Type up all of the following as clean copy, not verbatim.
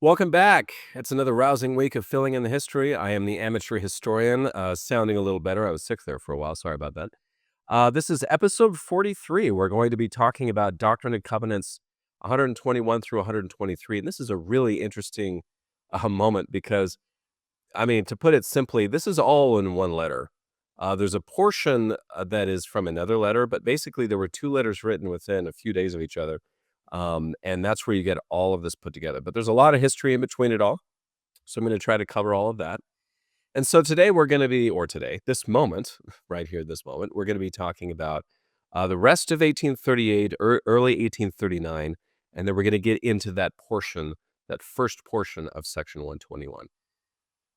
Welcome back. It's another rousing week of filling in the history. I am the amateur historian, sounding a little better. I was sick there for a while. Sorry about that. This is episode 43. We're going to be talking about Doctrine and Covenants 121 through 123. And this is a really interesting moment because, I mean, to put it simply, this is all in one letter. There's a portion that is from another letter, but basically there were two letters written within a few days of each other. And that's where you get all of this put together. But there's a lot of history in between it all. So I'm going to try to cover all of that. And so today we're going to be, or today, this moment, right here, this moment, we're going to be talking about the rest of 1838, early 1839. And then we're going to get into that portion, that first portion of section 121.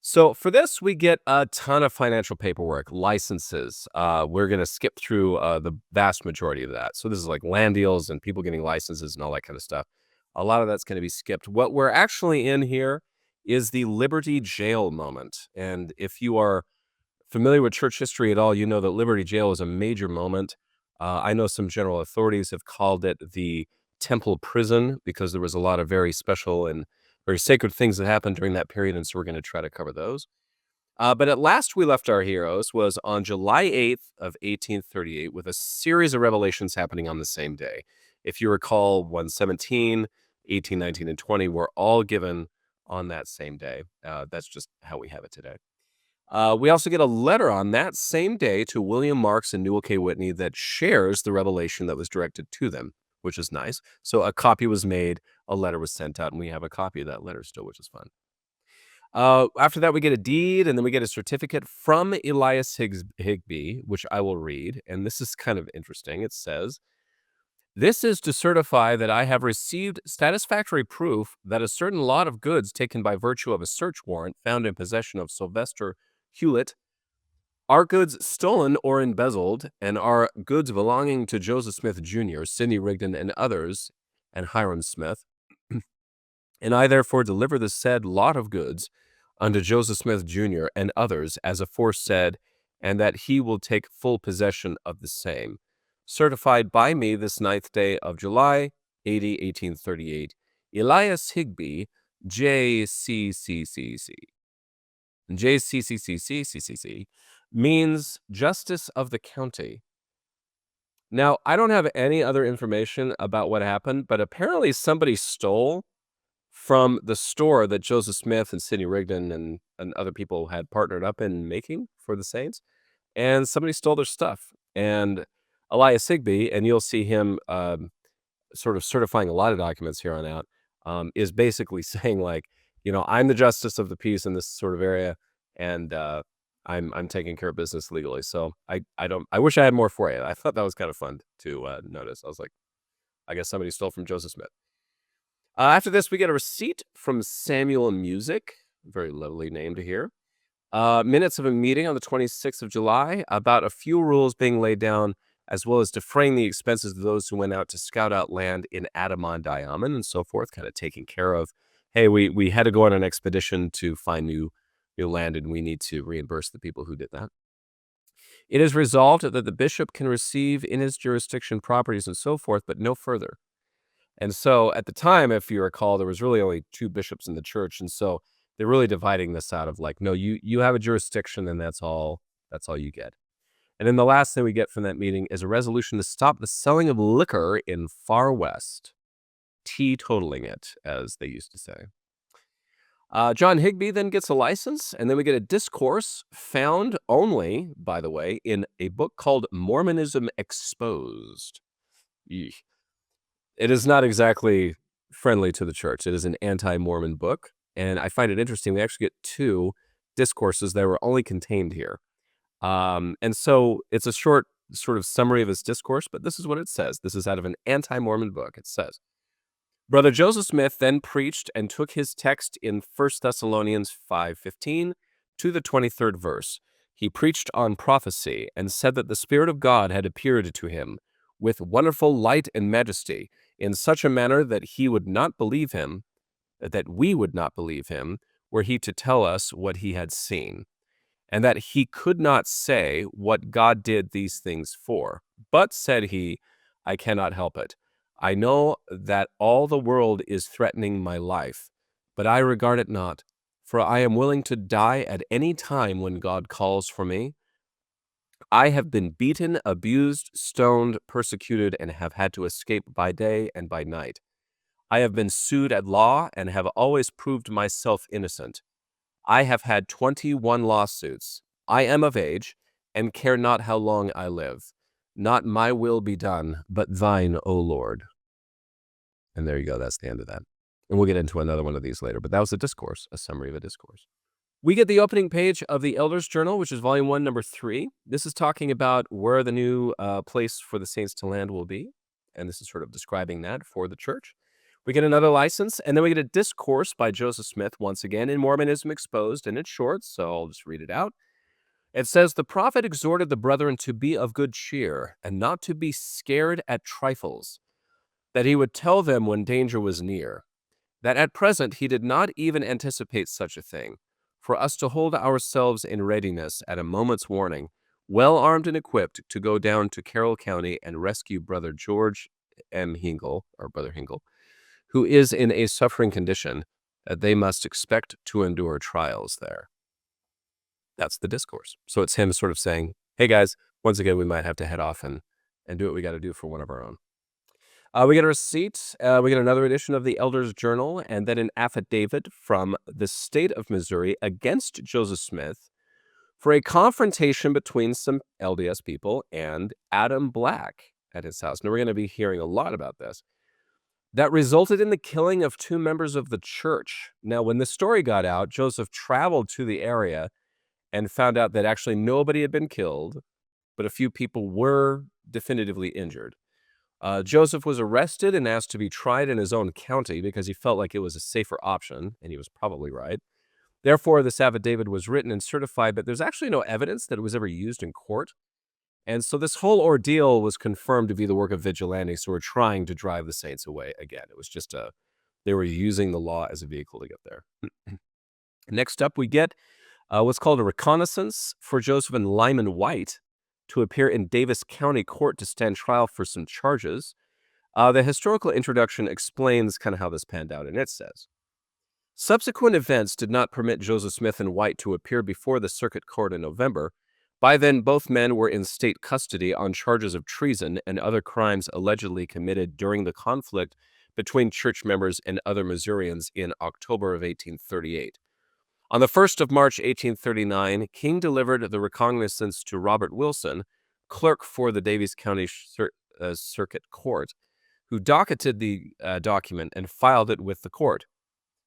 So for this, we get a ton of financial paperwork, licenses. We're going to skip through the vast majority of that. So this is like land deals and people getting licenses and all that kind of stuff. A lot of that's going to be skipped. What we're actually in here is the Liberty Jail moment. And if you are familiar with church history at all, you know that Liberty Jail is a major moment. I know some general authorities have called it the Temple Prison because there was a lot of very special and very sacred things that happened during that period, and so we're going to try to cover those. But at last we left our heroes was on July 8th of 1838 with a series of revelations happening on the same day. If you recall, 117, 18, 19, and 20 were all given on that same day. That's just how we have it today. We also get a letter on that same day to William Marks and Newell K. Whitney that shares the revelation that was directed to them, which is nice. So a copy was made, a letter was sent out, and we have a copy of that letter still, which is fun. After that, we get a deed, and then we get a certificate from Elias Higbee, which I will read. And this is kind of interesting. It says, "This is to certify that I have received satisfactory proof that a certain lot of goods taken by virtue of a search warrant found in possession of Sylvester Hewlett are goods stolen or embezzled, and are goods belonging to Joseph Smith Jr., Sidney Rigdon, and others, and Hyrum Smith. And I therefore deliver the said lot of goods unto Joseph Smith Jr. and others as aforesaid, and that he will take full possession of the same. Certified by me this 9th day of July, AD 1838, Elias Higbee, J.C.C.C.C. JCCCCCCC means Justice of the County. Now, I don't have any other information about what happened, but apparently somebody stole from the store that Joseph Smith and Sidney Rigdon and other people had partnered up in making for the Saints, and somebody stole their stuff. And Elias Higbee, and you'll see him sort of certifying a lot of documents here on out, is basically saying like, I'm the justice of the peace in this sort of area, and I'm taking care of business legally. So I wish I had more for you. I thought that was kind of fun to notice. I was like, I guess somebody stole from Joseph Smith. After this, we get a receipt from Samuel Music, very lovely name to hear. Minutes of a meeting on the 26th of July about a few rules being laid down, as well as defraying the expenses of those who went out to scout out land in Adamon and so forth, kind of taking care of, hey, we had to go on an expedition to find new land, and we need to reimburse the people who did that. It is resolved that the bishop can receive in his jurisdiction properties and so forth, but no further. And so at the time, if you recall, there was really only two bishops in the church, and so they're really dividing this out of like, no, you have a jurisdiction, and that's all you get. And then the last thing we get from that meeting is a resolution to stop the selling of liquor in Far West, teetotaling it, as they used to say. John Higbee then gets a license, and then we get a discourse found only, by the way, in a book called Mormonism Exposed. Eesh. It is not exactly friendly to the church. It is an anti-Mormon book, and I find it interesting. We actually get two discourses that were only contained here. And so it's a short sort of summary of his discourse, but this is what it says. This is out of an anti-Mormon book. It says, Brother Joseph Smith then preached and took his text in 1 Thessalonians 5:15 to the 23rd verse. He preached on prophecy and said that the Spirit of God had appeared to him with wonderful light and majesty in such a manner that we would not believe him, were he to tell us what he had seen, and that he could not say what God did these things for. But, said he, I cannot help it. I know that all the world is threatening my life, But I regard it not, for I am willing to die at any time when God calls for me. I have been beaten, abused, stoned, persecuted, and have had to escape by day and by night. I have been sued at law and have always proved myself innocent. I have had 21 lawsuits. I am of age and care not how long I live. Not my will be done, but thine, O Lord. And there you go. That's the end of that. And we'll get into another one of these later, but that was a discourse, a summary of a discourse. We get the opening page of the Elders' Journal, which is volume 1, number 3. This is talking about where the new place for the saints to land will be. And this is sort of describing that for the church. We get another license, and then we get a discourse by Joseph Smith, once again, in Mormonism Exposed, and it's short, so I'll just read it out. It says, "The prophet exhorted the brethren to be of good cheer, and not to be scared at trifles, that he would tell them when danger was near, that at present he did not even anticipate such a thing, for us to hold ourselves in readiness at a moment's warning, well armed and equipped to go down to Carroll County and rescue Brother George M. Hingle, or Brother Hingle, who is in a suffering condition, that they must expect to endure trials there." That's the discourse. So it's him sort of saying, hey guys, once again, we might have to head off and do what we got to do for one of our own. We get a receipt. We get another edition of the Elders' Journal, and then an affidavit from the state of Missouri against Joseph Smith for a confrontation between some LDS people and Adam Black at his house. Now, we're going to be hearing a lot about this. That resulted in the killing of 2 members of the church. Now, when the story got out, Joseph traveled to the area and found out that actually nobody had been killed, but a few people were definitively injured. Joseph was arrested and asked to be tried in his own county because he felt like it was a safer option, and he was probably right. Therefore, this affidavit was written and certified, but there's actually no evidence that it was ever used in court. And so this whole ordeal was confirmed to be the work of vigilantes who were trying to drive the saints away again. It was just they were using the law as a vehicle to get there. Next up, we get what's called a reconnaissance for Joseph and Lyman White to appear in Davis County Court to stand trial for some charges. The historical introduction explains kind of how this panned out, and it says, "Subsequent events did not permit Joseph Smith and White to appear before the circuit court in November. By then, both men were in state custody on charges of treason and other crimes allegedly committed during the conflict between church members and other Missourians in October of 1838. On the 1st of March, 1839, King delivered the reconnaissance to Robert Wilson, clerk for the Daviess County Circuit Court, who docketed the document and filed it with the court.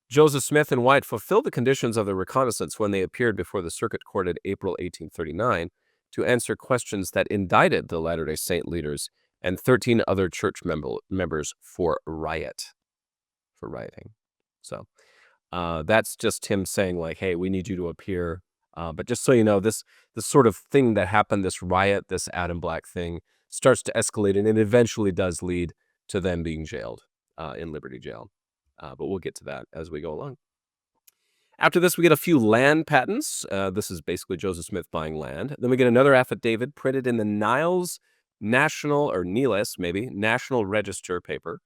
Joseph Smith and White fulfilled the conditions of the reconnaissance when they appeared before the circuit court in April 1839 to answer questions that indicted the Latter-day Saint leaders and 13 other church members for rioting. So that's just him saying, like, hey, we need you to appear. But just so you know, this sort of thing that happened, this riot, this Adam Black thing, starts to escalate, and it eventually does lead to them being jailed in Liberty Jail. But we'll get to that as we go along. After this, we get a few land patents. This is basically Joseph Smith buying land. Then we get another affidavit printed in the Niles National, or Niles maybe, National Register paper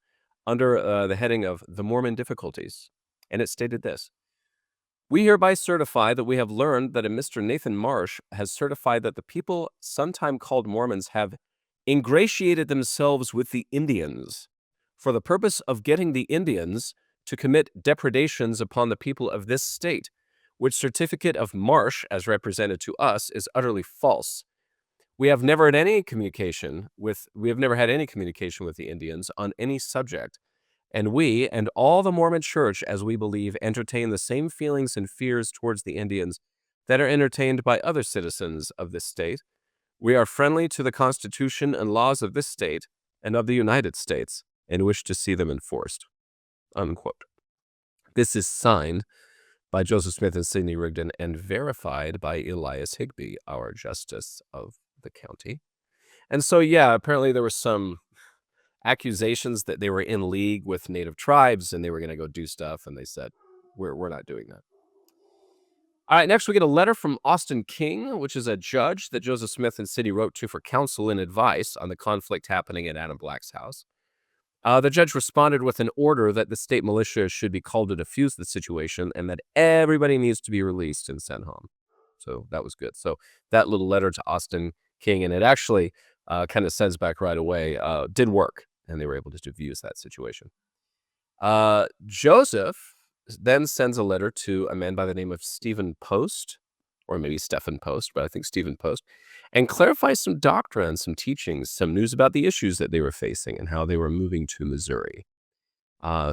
under the heading of The Mormon Difficulties. And it stated this: "We hereby certify that we have learned that a Mr. Nathan Marsh has certified that the people sometime called Mormons have ingratiated themselves with the Indians for the purpose of getting the Indians to commit depredations upon the people of this state, which certificate of Marsh, as represented to us, is utterly false. We have never had any communication with the Indians on any subject, and we and all the Mormon Church, as we believe, entertain the same feelings and fears towards the Indians that are entertained by other citizens of this state. We are friendly to the Constitution and laws of this state and of the United States, and wish to see them enforced." Unquote. This is signed by Joseph Smith and Sidney Rigdon and verified by Elias Higbee, our justice of the county. And so, yeah, apparently there were some accusations that they were in league with native tribes and they were going to go do stuff, and they said, we're not doing that. All right, next we get a letter from Austin King, which is a judge that Joseph Smith and Sidney wrote to for counsel and advice on the conflict happening at Adam Black's house. The judge responded with an order that the state militia should be called to defuse the situation and that everybody needs to be released and sent home. So that was good. So that little letter to Austin King, and it actually kind of sends back right away, did work, and they were able to defuse that situation. Joseph then sends a letter to a man by the name of Stephen Post, or maybe Stephen Post, but I think Stephen Post, and clarifies some doctrine, some teachings, some news about the issues that they were facing and how they were moving to Missouri.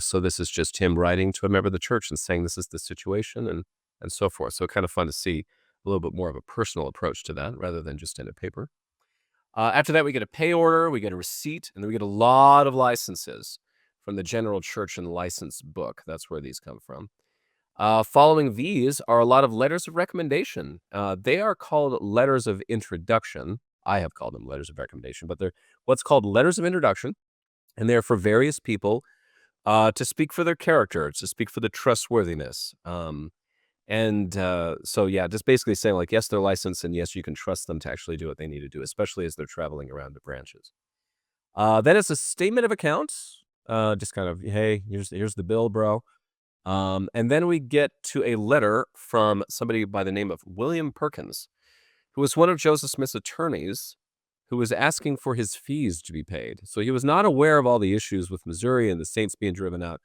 So this is just him writing to a member of the church and saying this is the situation and so forth. So kind of fun to see a little bit more of a personal approach to that rather than just in a paper. After that, we get a pay order, we get a receipt, and then we get a lot of licenses from the General Church and License Book. That's where these come from. Following these are a lot of letters of recommendation. They are called letters of introduction. I have called them letters of recommendation, but they're what's called letters of introduction, and they're for various people to speak for their character, to speak for the trustworthiness. So yeah, just basically saying like, yes, they're licensed, and yes, you can trust them to actually do what they need to do, especially as they're traveling around the branches. Then it's a statement of accounts. Just kind of, hey, here's the bill, bro. And then we get to a letter from somebody by the name of William Perkins, who was one of Joseph Smith's attorneys, who was asking for his fees to be paid. So he was not aware of all the issues with Missouri and the saints being driven out.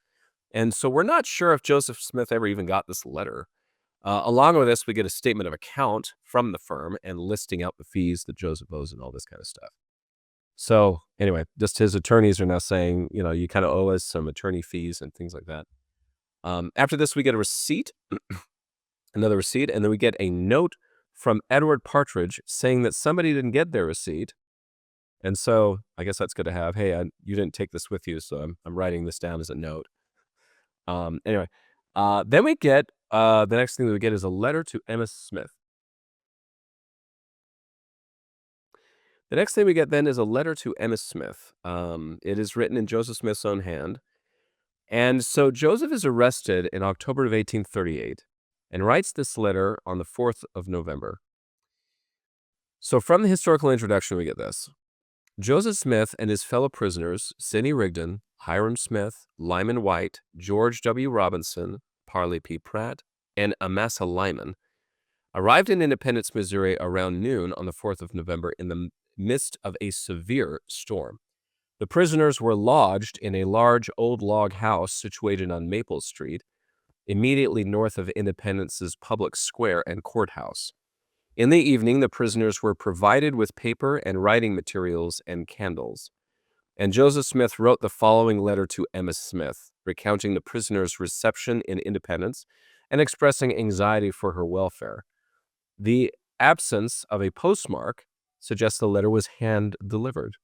And so we're not sure if Joseph Smith ever even got this letter. Along with this, we get a statement of account from the firm and listing out the fees that Joseph owes and all this kind of stuff. So anyway, just his attorneys are now saying, you kind of owe us some attorney fees and things like that. After this, we get a receipt, another receipt, and then we get a note from Edward Partridge saying that somebody didn't get their receipt. And so I guess that's good to have. Hey, you didn't take this with you, so I'm writing this down as a note. Anyway, then we get the next thing that we get is a letter to Emma Smith. The next thing we get then is a letter to Emma Smith. It is written in Joseph Smith's own hand. And so Joseph is arrested in October of 1838 and writes this letter on the 4th of November. So from the historical introduction, we get this. Joseph Smith and his fellow prisoners, Sidney Rigdon, Hyrum Smith, Lyman White, George W. Robinson, Parley P. Pratt, and Amasa Lyman, arrived in Independence, Missouri around noon on the 4th of November in the midst of a severe storm. The prisoners were lodged in a large old log house situated on Maple Street, immediately north of Independence's public square and courthouse. In the evening, the prisoners were provided with paper and writing materials and candles. And Joseph Smith wrote the following letter to Emma Smith, recounting the prisoners' reception in Independence and expressing anxiety for her welfare. The absence of a postmark suggests the letter was hand-delivered.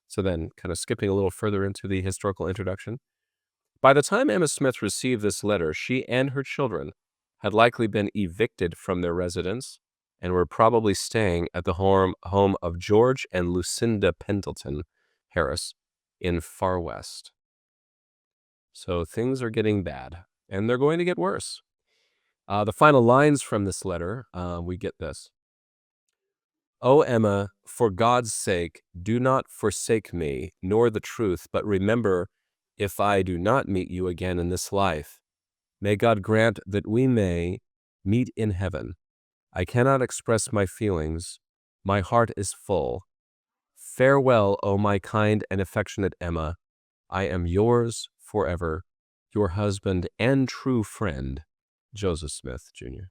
So then, kind of skipping a little further into the historical introduction. By the time Emma Smith received this letter, she and her children had likely been evicted from their residence and were probably staying at the home of George and Lucinda Pendleton Harris in Far West. So things are getting bad, and they're going to get worse. The final lines from this letter, we get this. O Emma, for God's sake, do not forsake me, nor the truth, but remember, if I do not meet you again in this life, may God grant that we may meet in heaven. I cannot express my feelings. My heart is full. Farewell, O my kind and affectionate Emma. I am yours forever, your husband and true friend, Joseph Smith, Jr.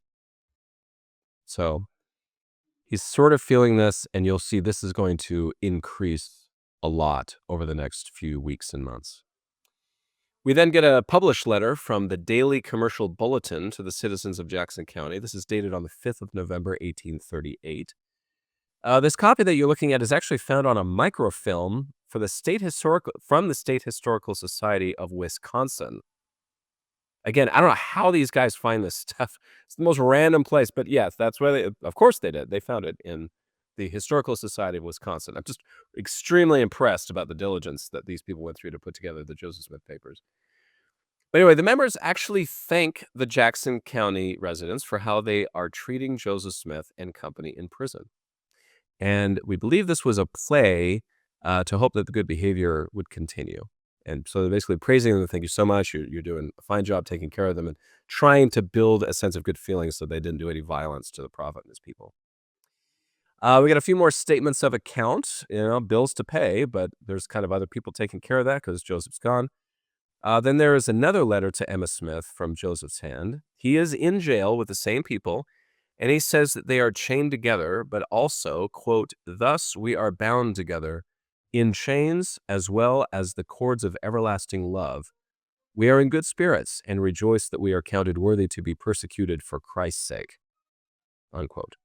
So he's sort of feeling this, and you'll see this is going to increase a lot over the next few weeks and months. We then get a published letter from the Daily Commercial Bulletin to the citizens of Jackson County. This is dated on the 5th of November, 1838. This copy that you're looking at is actually found on a microfilm from the State Historical Society of Wisconsin. Again, I don't know how these guys find this stuff. It's the most random place, but yes, that's where of course they did. They found it in the Historical Society of Wisconsin. I'm just extremely impressed about the diligence that these people went through to put together the Joseph Smith papers. But anyway, the members actually thank the Jackson County residents for how they are treating Joseph Smith and company in prison. And we believe this was a play to hope that the good behavior would continue. And so they're basically praising them, thank you so much, you're doing a fine job taking care of them, and trying to build a sense of good feelings so they didn't do any violence to the prophet and his people. We got a few more statements of account, bills to pay, but there's kind of other people taking care of that because Joseph's gone. Then there is another letter to Emma Smith from Joseph's hand. He is in jail with the same people, and he says that they are chained together, but also, quote, "Thus we are bound together in chains as well as the cords of everlasting love. We are in good spirits and rejoice that we are counted worthy to be persecuted for Christ's sake," unquote.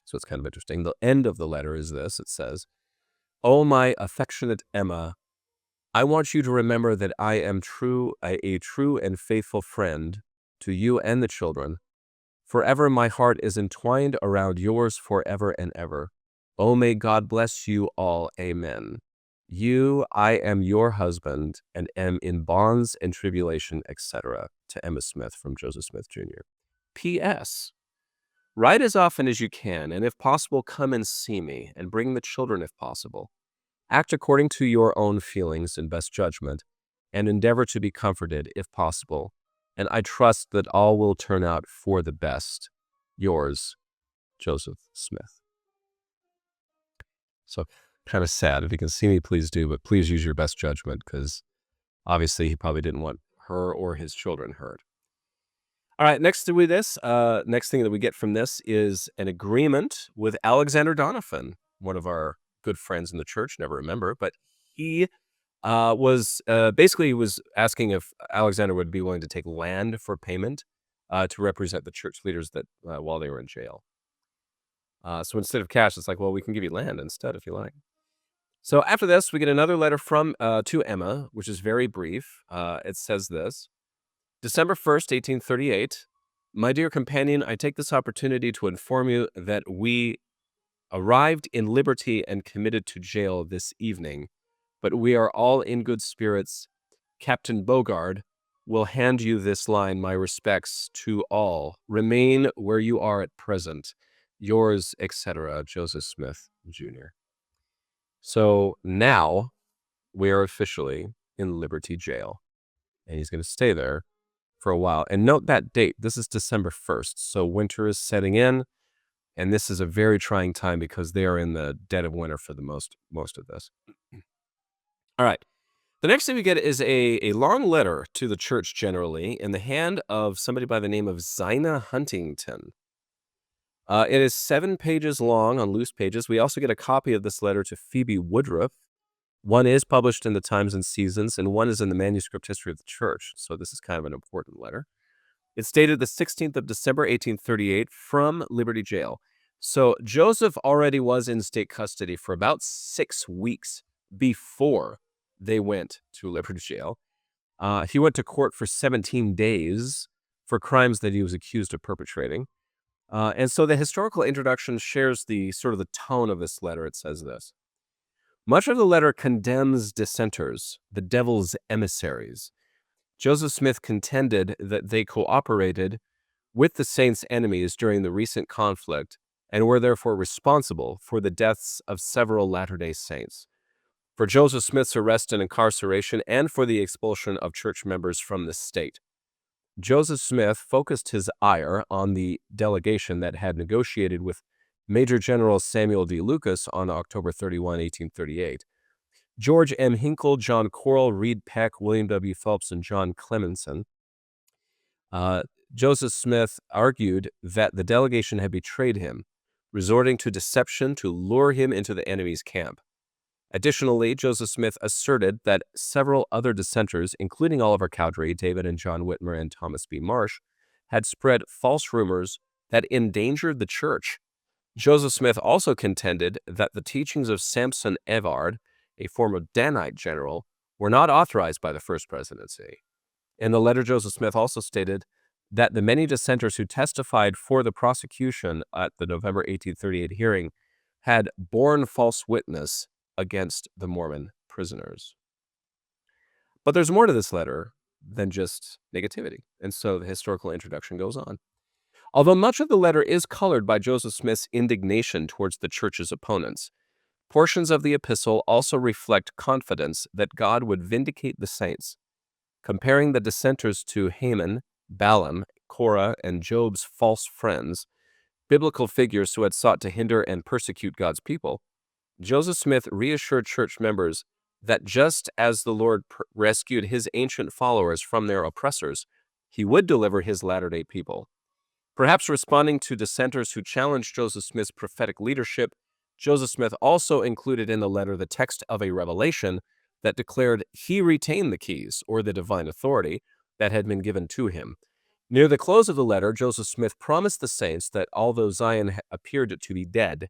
So it's kind of interesting. The end of the letter is this. It says, "Oh, my affectionate Emma, I want you to remember that I am a true and faithful friend to you and the children. Forever my heart is entwined around yours forever and ever. Oh, may God bless you all. Amen. I am your husband and am in bonds and tribulation, etc." To Emma Smith from Joseph Smith Jr. P.S. Write as often as you can, and if possible, come and see me, and bring the children if possible. Act according to your own feelings and best judgment, and endeavor to be comforted if possible. And I trust that all will turn out for the best. Yours, Joseph Smith. So kind of sad. If you can see me, please do, but please use your best judgment, because obviously he probably didn't want her or his children hurt. All right, next thing that we get from this is an agreement with Alexander Donovan, one of our good friends in the church, never remember, but he was asking if Alexander would be willing to take land for payment to represent the church leaders that while they were in jail. So instead of cash, it's like, well, we can give you land instead if you like. So after this, we get another letter from to Emma, which is very brief. It says this: December 1st, 1838. My dear companion, I take this opportunity to inform you that we arrived in liberty and committed to jail this evening, but we are all in good spirits. Captain Bogard will hand you this line. My respects to all. Remain where you are at present. Yours, etc., Joseph Smith, Jr. So now we are officially in Liberty Jail, and he's going to stay there for a while. And note that date. This is December 1st. So winter is setting in, and this is a very trying time because they are in the dead of winter for the most of this. All right. The next thing we get is a long letter to the church generally in the hand of somebody by the name of Zina Huntington. It is 7 pages long on loose pages. We also get a copy of this letter to Phoebe Woodruff. One is published in the Times and Seasons, and one is in the Manuscript History of the Church. So this is kind of an important letter. It's dated the 16th of December, 1838, from Liberty Jail. So Joseph already was in state custody for about 6 weeks before they went to Liberty Jail. He went to court for 17 days for crimes that he was accused of perpetrating. And so the historical introduction shares the sort of the tone of this letter. It says this: Much of the letter condemns dissenters, the devil's emissaries. Joseph Smith contended that they cooperated with the saints' enemies during the recent conflict and were therefore responsible for the deaths of several Latter-day Saints, for Joseph Smith's arrest and incarceration, and for the expulsion of church members from the state. Joseph Smith focused his ire on the delegation that had negotiated with Major General Samuel D. Lucas on October 31, 1838. George M. Hinkle, John Corll, Reed Peck, William W. Phelps, and John Clemenson. Joseph Smith argued that the delegation had betrayed him, resorting to deception to lure him into the enemy's camp. Additionally, Joseph Smith asserted that several other dissenters, including Oliver Cowdery, David and John Whitmer, and Thomas B. Marsh, had spread false rumors that endangered the church. Joseph Smith also contended that the teachings of Samson Evard, a former Danite general, were not authorized by the First Presidency. In the letter, Joseph Smith also stated that the many dissenters who testified for the prosecution at the November 1838 hearing had borne false witness against the Mormon prisoners. But there's more to this letter than just negativity, and so the historical introduction goes on. Although much of the letter is colored by Joseph Smith's indignation towards the church's opponents, Portions of the epistle also reflect confidence that God would vindicate the saints, comparing the dissenters to Haman, Balaam, Korah, and Job's false friends, biblical figures who had sought to hinder and persecute God's people. Joseph Smith reassured church members that just as the Lord rescued his ancient followers from their oppressors, he would deliver his latter-day people. Perhaps responding to dissenters who challenged Joseph Smith's prophetic leadership, Joseph Smith also included in the letter the text of a revelation that declared he retained the keys, or the divine authority, that had been given to him. Near the close of the letter, Joseph Smith promised the saints that although Zion appeared to be dead,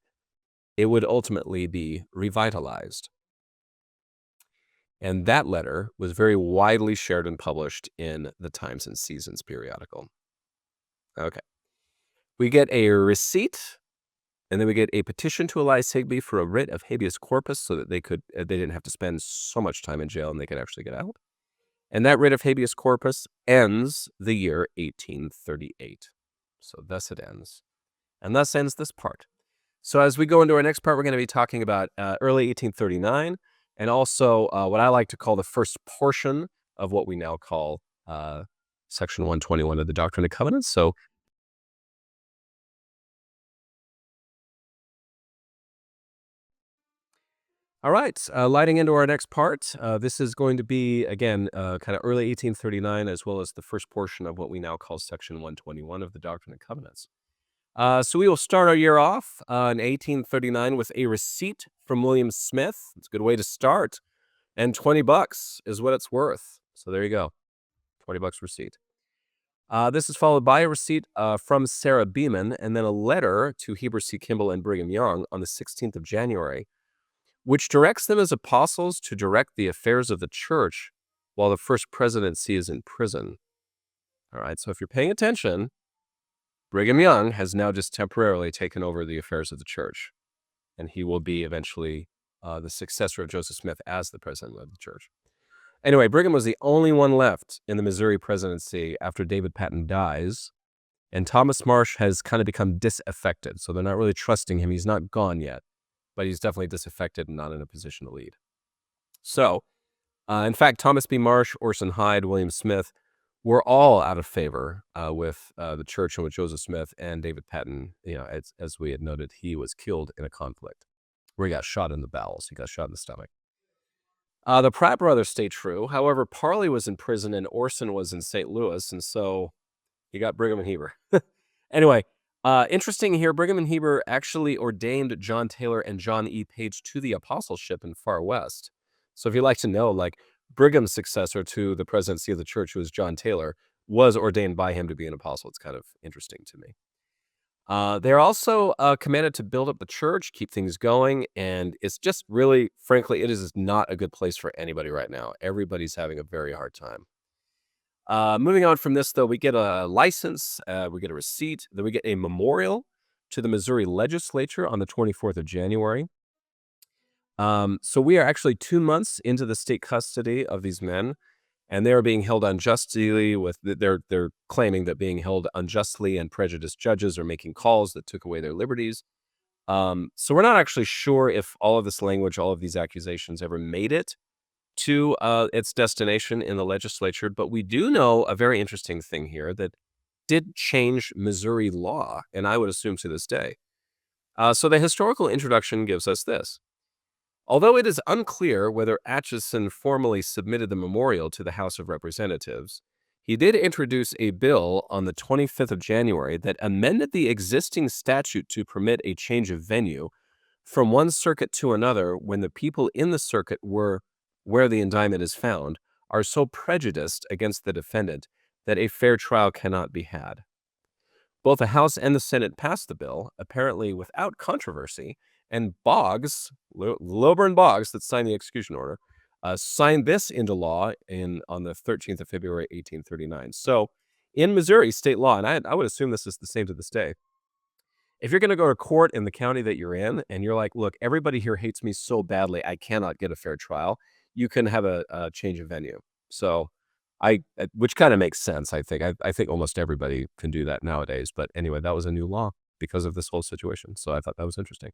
it would ultimately be revitalized. And that letter was very widely shared and published in the Times and Seasons periodical. Okay. We get a receipt, and then we get a petition to Elias Higbee for a writ of habeas corpus so that they didn't have to spend so much time in jail and they could actually get out. And that writ of habeas corpus ends the year 1838. So thus it ends. And thus ends this part. So as we go into our next part, we're going to be talking about early 1839, and also what I like to call the first portion of what we now call Section 121 of the Doctrine and Covenants. So all right, lighting into our next part, this is going to be, again, kind of early 1839, as well as the first portion of what we now call Section 121 of the Doctrine and Covenants. So we will start our year off in 1839 with a receipt from William Smith. It's a good way to start. And $20 is what it's worth. So there you go, $20 receipt. This is followed by a receipt from Sarah Beeman, and then a letter to Heber C. Kimball and Brigham Young on the 16th of January, which directs them as apostles to direct the affairs of the church while the first presidency is in prison. All right, so if you're paying attention, Brigham Young has now just temporarily taken over the affairs of the church, and he will be eventually the successor of Joseph Smith as the president of the church. Anyway, Brigham was the only one left in the Missouri presidency after David Patton dies, and Thomas Marsh has kind of become disaffected, so they're not really trusting him. He's not gone yet, but he's definitely disaffected and not in a position to lead. So, in fact, Thomas B. Marsh, Orson Hyde, William Smith were all out of favor with the church and with Joseph Smith, and David Patton, as we had noted, he was killed in a conflict where he got shot in the bowels. He got shot in the stomach. The Pratt brothers stayed true. However, Parley was in prison and Orson was in St. Louis, and so he got Brigham and Heber. Anyway, interesting here, Brigham and Heber actually ordained John Taylor and John E. Page to the apostleship in Far West. So if you'd like to know, like, Brigham's successor to the presidency of the church, who was John Taylor, was ordained by him to be an apostle. It's kind of interesting to me. They're also commanded to build up the church, keep things going, and it's just really, frankly, it is not a good place for anybody right now. Everybody's having a very hard time. Moving on from this, though, we get a license, we get a receipt, then we get a memorial to the Missouri legislature on the 24th of January. So we are actually 2 months into the state custody of these men, and they are being held unjustly. They're claiming that being held unjustly and prejudiced judges are making calls that took away their liberties. So we're not actually sure if all of this language, all of these accusations ever made it to its destination in the legislature, but we do know a very interesting thing here that did change Missouri law, and I would assume to this day. So the historical introduction gives us this. Although it is unclear whether Atchison formally submitted the memorial to the House of Representatives, he did introduce a bill on the 25th of January that amended the existing statute to permit a change of venue from one circuit to another when the people in the circuit where the indictment is found are so prejudiced against the defendant that a fair trial cannot be had. Both the House and the Senate passed the bill, apparently without controversy, and Boggs, Lilburn Boggs, that signed the execution order, signed this into law on the 13th of February, 1839. So in Missouri, state law, and I would assume this is the same to this day, if you're going to go to court in the county that you're in, and you're like, look, everybody here hates me so badly, I cannot get a fair trial, you can have a change of venue. So which kind of makes sense, I think. I think almost everybody can do that nowadays. But anyway, that was a new law because of this whole situation. So I thought that was interesting.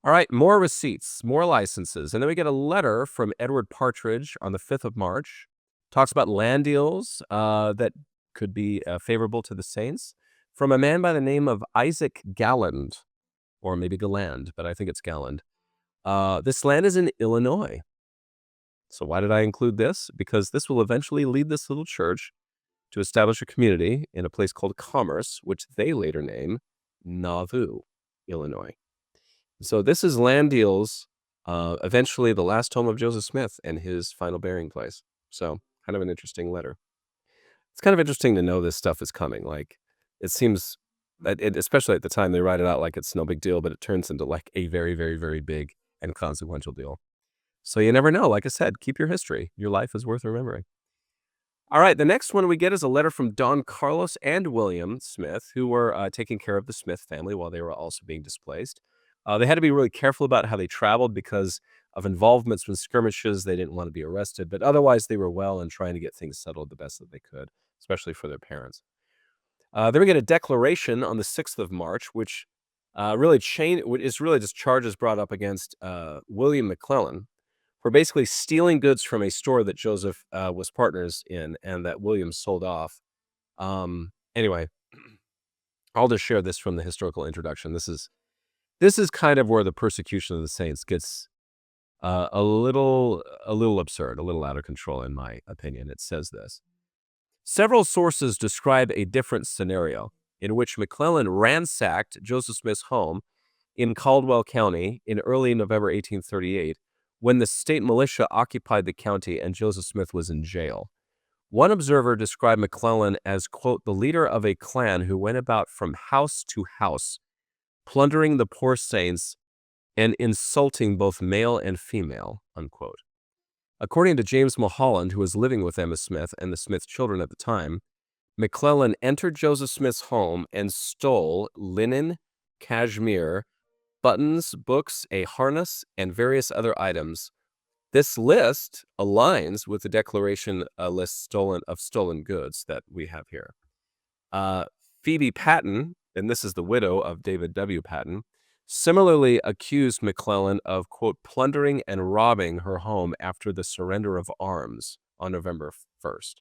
All right, more receipts, more licenses. And then we get a letter from Edward Partridge on the 5th of March. Talks about land deals that could be favorable to the saints from a man by the name of Isaac Galland, or maybe Galland, but I think it's Galland. This land is in Illinois. So why did I include this? Because this will eventually lead this little church to establish a community in a place called Commerce, which they later name Nauvoo, Illinois. So this is land deals, eventually the last home of Joseph Smith and his final burying place. So kind of an interesting letter. It's kind of interesting to know this stuff is coming. Like, it seems that especially at the time, they write it out like it's no big deal, but it turns into like a very, very, very big and consequential deal. So you never know. Like I said, keep your history. Your life is worth remembering. All right, the next one we get is a letter from Don Carlos and William Smith, who were taking care of the Smith family while they were also being displaced. They had to be really careful about how they traveled because of involvements with skirmishes. They didn't want to be arrested, but otherwise they were well and trying to get things settled the best that they could, especially for their parents. Then we get a declaration on the 6th of March, which really is really just charges brought up against William McClellan for basically stealing goods from a store that Joseph was partners in and that William sold off. Anyway, I'll just share this from the historical introduction. This is kind of where the persecution of the saints gets a little absurd, a little out of control, in my opinion. It says this. Several sources describe a different scenario in which McClellan ransacked Joseph Smith's home in Caldwell County in early November 1838, when the state militia occupied the county and Joseph Smith was in jail. One observer described McClellan as, quote, the leader of a clan who went about from house to house, plundering the poor saints and insulting both male and female, unquote. According to James Mulholland, who was living with Emma Smith and the Smith children at the time, McClellan entered Joseph Smith's home and stole linen, cashmere, buttons, books, a harness, and various other items. This list aligns with the declaration list of stolen goods that we have here. Phoebe Patton, and this is the widow of David W. Patton, similarly accused McClellan of, quote, plundering and robbing her home after the surrender of arms on November 1st.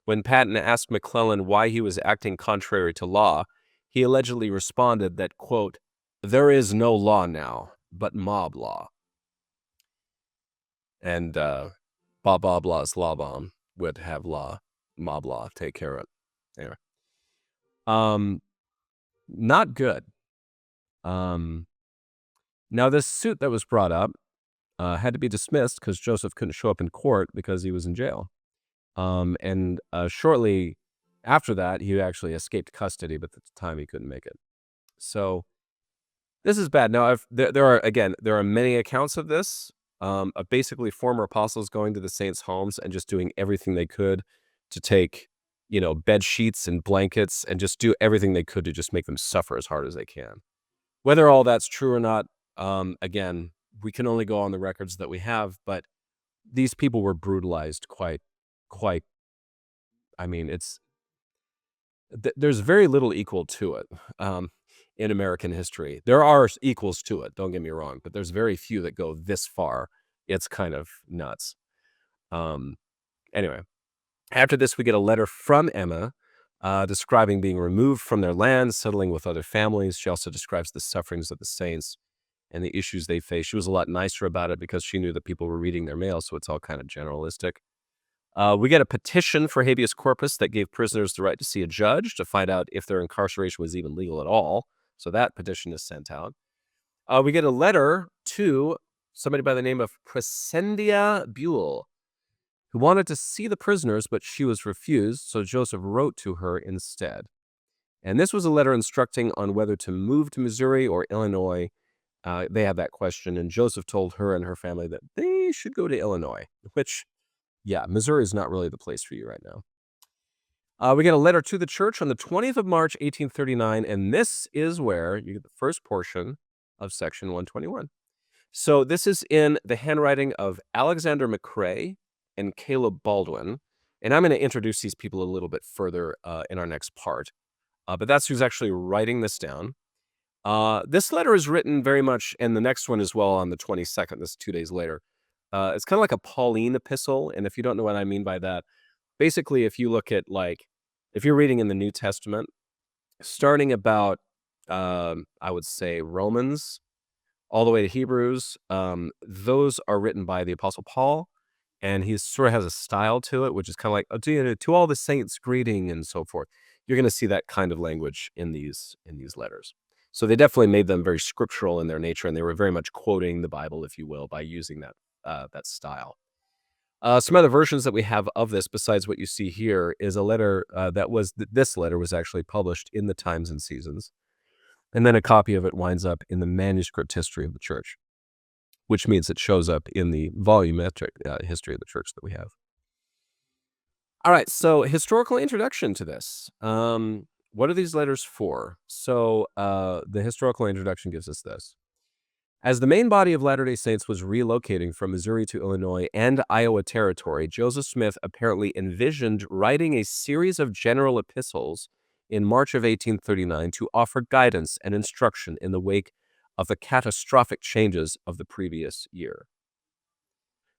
When Patton asked McClellan why he was acting contrary to law, he allegedly responded that, quote, there is no law now, but mob law. And Bob Oblaw's law bomb would have mob law take care of it. Anyway. Not good. Now this suit that was brought up had to be dismissed because Joseph couldn't show up in court because he was in jail. And shortly after that, he actually escaped custody, but at the time he couldn't make it. So this is bad. Now, there are many accounts of this, of basically former apostles going to the saints' homes and just doing everything they could to take, bed sheets and blankets and just do everything they could to just make them suffer as hard as they can. Whether all that's true or not, again, we can only go on the records that we have, but these people were brutalized quite, I mean, there's very little equal to it. In American history. There are equals to it, don't get me wrong, but there's very few that go this far. It's kind of nuts. Anyway, after this, we get a letter from Emma describing being removed from their land, settling with other families. She also describes the sufferings of the saints and the issues they face. She was a lot nicer about it because she knew that people were reading their mail, so it's all kind of generalistic. We get a petition for habeas corpus that gave prisoners the right to see a judge to find out if their incarceration was even legal at all. So that petition is sent out. We get a letter to somebody by the name of Presendia Buell, who wanted to see the prisoners, but she was refused, so Joseph wrote to her instead. And this was a letter instructing on whether to move to Missouri or Illinois. They had that question, and Joseph told her and her family that they should go to Illinois, which, yeah, Missouri is not really the place for you right now. We get a letter to the church on the 20th of March, 1839, and this is where you get the first portion of section 121. So this is in the handwriting of Alexander McCrae and Caleb Baldwin, and I'm going to introduce these people a little bit further in our next part, but that's who's actually writing this down. This letter is written very much, and the next one as well on the 22nd. This is 2 days later. It's kind of like a Pauline epistle, and if you don't know what I mean by that, basically, if you look at if you're reading in the New Testament, starting about, I would say Romans, all the way to Hebrews, those are written by the Apostle Paul, and he sort of has a style to it, which is kind of like, oh, to all the saints greeting and so forth. You're going to see that kind of language in these letters. So they definitely made them very scriptural in their nature, and they were very much quoting the Bible, if you will, by using that style. Some other versions that we have of this, besides what you see here, is a letter this letter was actually published in the Times and Seasons, and then a copy of it winds up in the manuscript history of the church, which means it shows up in the volumetric history of the church that we have. All right, so historical introduction to this. What are these letters for? So the historical introduction gives us this. As the main body of Latter-day Saints was relocating from Missouri to Illinois and Iowa Territory, Joseph Smith apparently envisioned writing a series of general epistles in March of 1839 to offer guidance and instruction in the wake of the catastrophic changes of the previous year.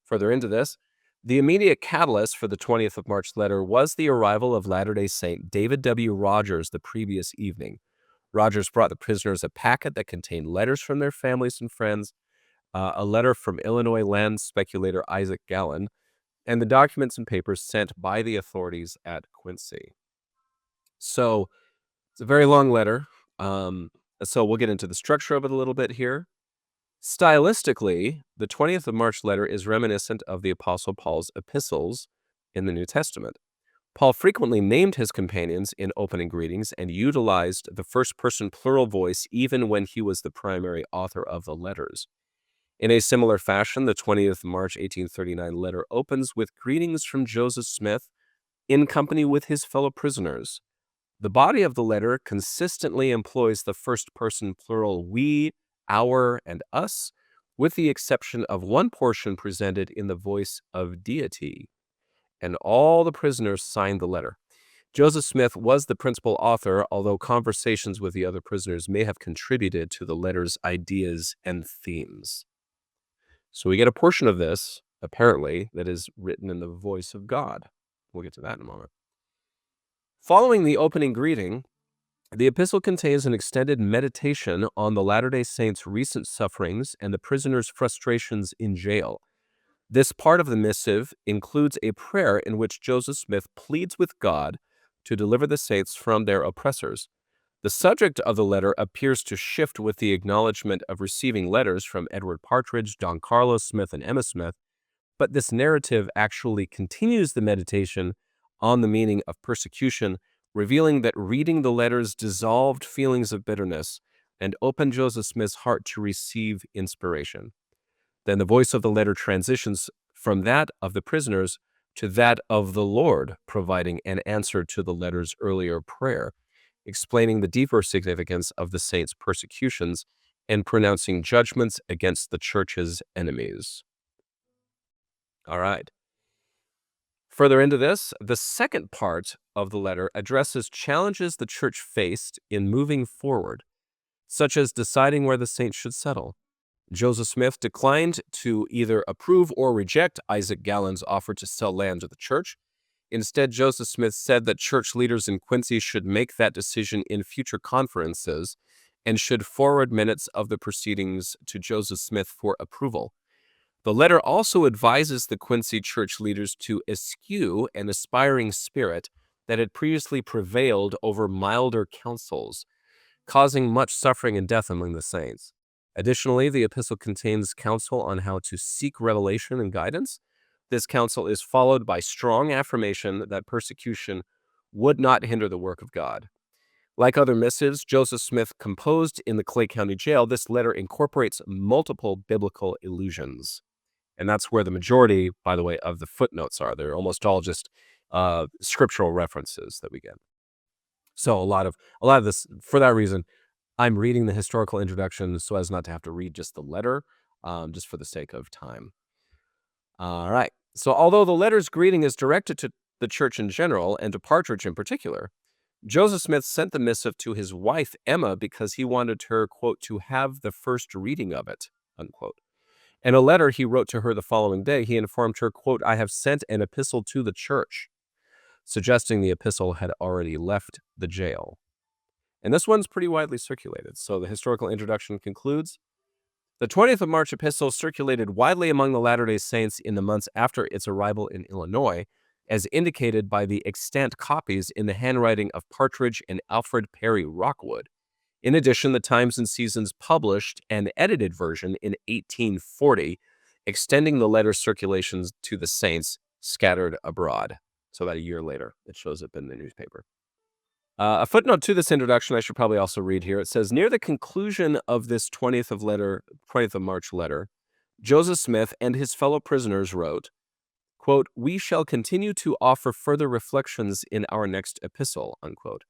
Further into this, the immediate catalyst for the 20th of March letter was the arrival of Latter-day Saint David W. Rogers the previous evening. Rogers brought the prisoners a packet that contained letters from their families and friends, a letter from Illinois land speculator Isaac Gallen, and the documents and papers sent by the authorities at Quincy. So it's a very long letter. So we'll get into the structure of it a little bit here. Stylistically, the 20th of March letter is reminiscent of the Apostle Paul's epistles in the New Testament. Paul frequently named his companions in opening greetings and utilized the first-person plural voice even when he was the primary author of the letters. In a similar fashion, the 20th of March 1839 letter opens with greetings from Joseph Smith in company with his fellow prisoners. The body of the letter consistently employs the first-person plural we, our, and us, with the exception of one portion presented in the voice of deity, and all the prisoners signed the letter. Joseph Smith was the principal author, although conversations with the other prisoners may have contributed to the letter's ideas and themes. So we get a portion of this, apparently, that is written in the voice of God. We'll get to that in a moment. Following the opening greeting, the epistle contains an extended meditation on the Latter-day Saints' recent sufferings and the prisoners' frustrations in jail. This part of the missive includes a prayer in which Joseph Smith pleads with God to deliver the saints from their oppressors. The subject of the letter appears to shift with the acknowledgement of receiving letters from Edward Partridge, Don Carlos Smith, and Emma Smith, but this narrative actually continues the meditation on the meaning of persecution, revealing that reading the letters dissolved feelings of bitterness and opened Joseph Smith's heart to receive inspiration. Then the voice of the letter transitions from that of the prisoners to that of the Lord, providing an answer to the letter's earlier prayer, explaining the deeper significance of the saints' persecutions and pronouncing judgments against the church's enemies. All right. Further into this, the second part of the letter addresses challenges the church faced in moving forward, such as deciding where the saints should settle. Joseph Smith declined to either approve or reject Isaac Gallen's offer to sell land to the church. Instead, Joseph Smith said that church leaders in Quincy should make that decision in future conferences and should forward minutes of the proceedings to Joseph Smith for approval. The letter also advises the Quincy church leaders to eschew an aspiring spirit that had previously prevailed over milder counsels, causing much suffering and death among the saints. Additionally, the epistle contains counsel on how to seek revelation and guidance. This counsel is followed by strong affirmation that persecution would not hinder the work of God. Like other missives Joseph Smith composed in the Clay County Jail, this letter incorporates multiple biblical allusions. And that's where the majority, by the way, of the footnotes are. They're almost all just scriptural references that we get. So a lot of this, for that reason, I'm reading the historical introduction so as not to have to read just the letter, just for the sake of time. All right. So although the letter's greeting is directed to the church in general and to Partridge in particular, Joseph Smith sent the missive to his wife, Emma, because he wanted her, quote, to have the first reading of it, unquote. In a letter he wrote to her the following day, he informed her, quote, I have sent an epistle to the church, suggesting the epistle had already left the jail. And this one's pretty widely circulated. So the historical introduction concludes, the 20th of March epistle circulated widely among the Latter-day Saints in the months after its arrival in Illinois, as indicated by the extant copies in the handwriting of Partridge and Alfred Perry Rockwood. In addition, the Times and Seasons published an edited version in 1840, extending the letter's circulations to the saints scattered abroad. So about a year later, it shows up in the newspaper. A footnote to this introduction I should probably also read here. It says, near the conclusion of this 20th of March letter, Joseph Smith and his fellow prisoners wrote, quote, we shall continue to offer further reflections in our next epistle, unquote.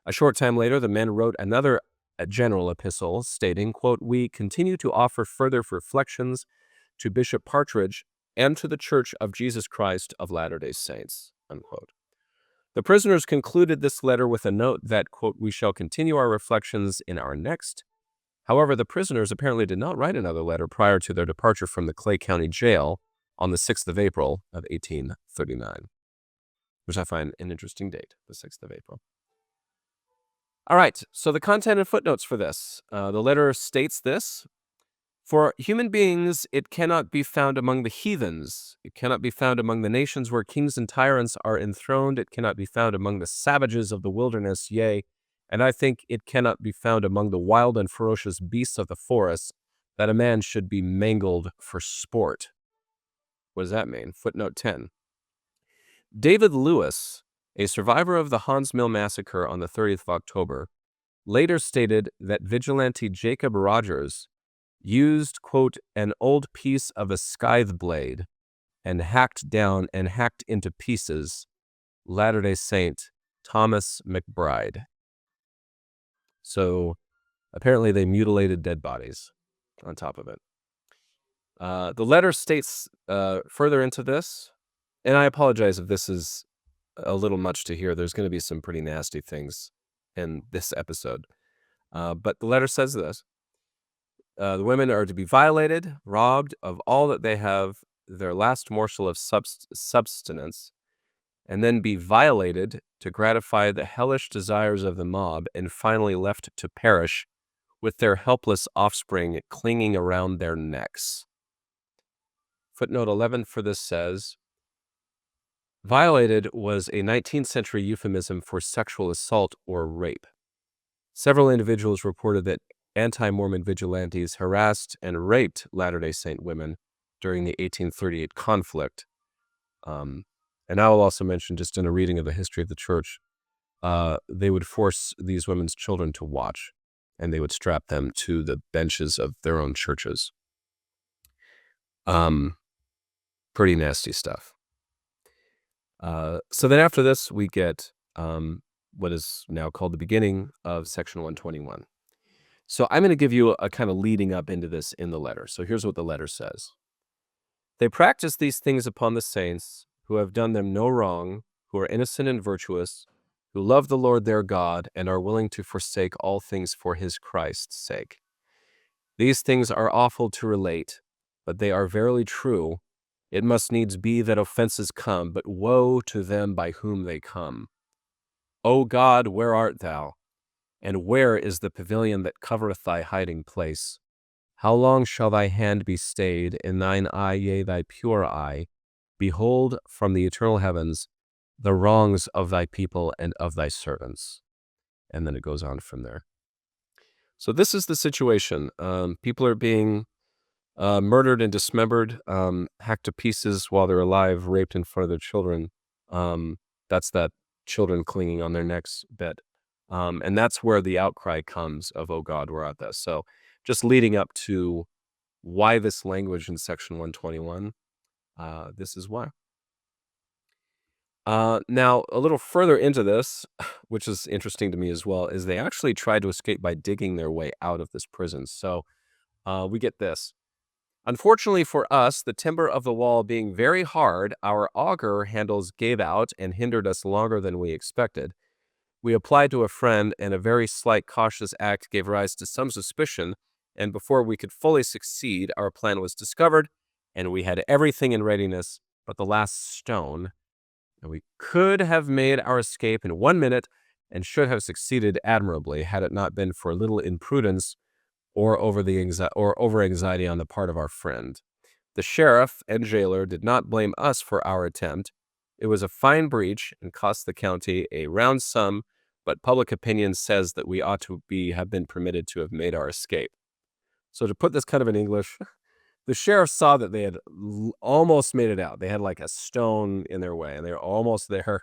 A short time later, the men wrote another general epistle stating, quote, we continue to offer further reflections to Bishop Partridge and to the Church of Jesus Christ of Latter-day Saints, unquote. The prisoners concluded this letter with a note that, quote, we shall continue our reflections in our next. However, the prisoners apparently did not write another letter prior to their departure from the Clay County Jail on the 6th of April of 1839, which I find an interesting date, the 6th of April. All right, so the content and footnotes for this. The letter states this. For human beings, it cannot be found among the heathens. It cannot be found among the nations where kings and tyrants are enthroned. It cannot be found among the savages of the wilderness, yea, and I think it cannot be found among the wild and ferocious beasts of the forest, that a man should be mangled for sport. What does that mean? Footnote 10. David Lewis, a survivor of the Hans Mill massacre on the 30th of October, later stated that vigilante Jacob Rogers used, quote, an old piece of a scythe blade and hacked into pieces Latter-day Saint Thomas McBride. So apparently they mutilated dead bodies on top of it. The letter states further into this, and I apologize if this is a little much to hear. There's going to be some pretty nasty things in this episode. But the letter says this. The women are to be violated, robbed of all that they have, their last morsel of subsistence, and then be violated to gratify the hellish desires of the mob, and finally left to perish with their helpless offspring clinging around their necks. Footnote 11 for this says, violated was a 19th century euphemism for sexual assault or rape. Several individuals reported that anti-Mormon vigilantes harassed and raped Latter-day Saint women during the 1838 conflict. And I will also mention, just in a reading of the history of the church, they would force these women's children to watch, and they would strap them to the benches of their own churches. Pretty nasty stuff. So then after this, we get what is now called the beginning of section 121. So I'm going to give you a kind of leading up into this in the letter. So here's what the letter says. They practice these things upon the saints who have done them no wrong, who are innocent and virtuous, who love the Lord their God and are willing to forsake all things for his Christ's sake. These things are awful to relate, but they are verily true. It must needs be that offenses come, but woe to them by whom they come. O God, where art thou? And where is the pavilion that covereth thy hiding place? How long shall thy hand be stayed, and thine eye, yea, thy pure eye, behold from the eternal heavens the wrongs of thy people and of thy servants? And then it goes on from there. So this is the situation. People are being murdered and dismembered, hacked to pieces while they're alive, raped in front of their children. That's that children clinging on their necks bit. And that's where the outcry comes of, oh God, where art thou? So just leading up to why this language in section 121, this is why. Now, a little further into this, which is interesting to me as well, is they actually tried to escape by digging their way out of this prison. So we get this. Unfortunately for us, the timber of the wall being very hard, our auger handles gave out and hindered us longer than we expected. We applied to a friend, and a very slight cautious act gave rise to some suspicion, and before we could fully succeed, our plan was discovered, and we had everything in readiness but the last stone, and we could have made our escape in 1 minute and should have succeeded admirably had it not been for a little imprudence or over anxiety on the part of our friend. The sheriff and jailer did not blame us for our attempt. It was a fine breach and cost the county a round sum, but public opinion says that we ought to have been permitted to have made our escape. So to put this kind of in English, the sheriff saw that they had almost made it out. They had like a stone in their way, and they were almost there.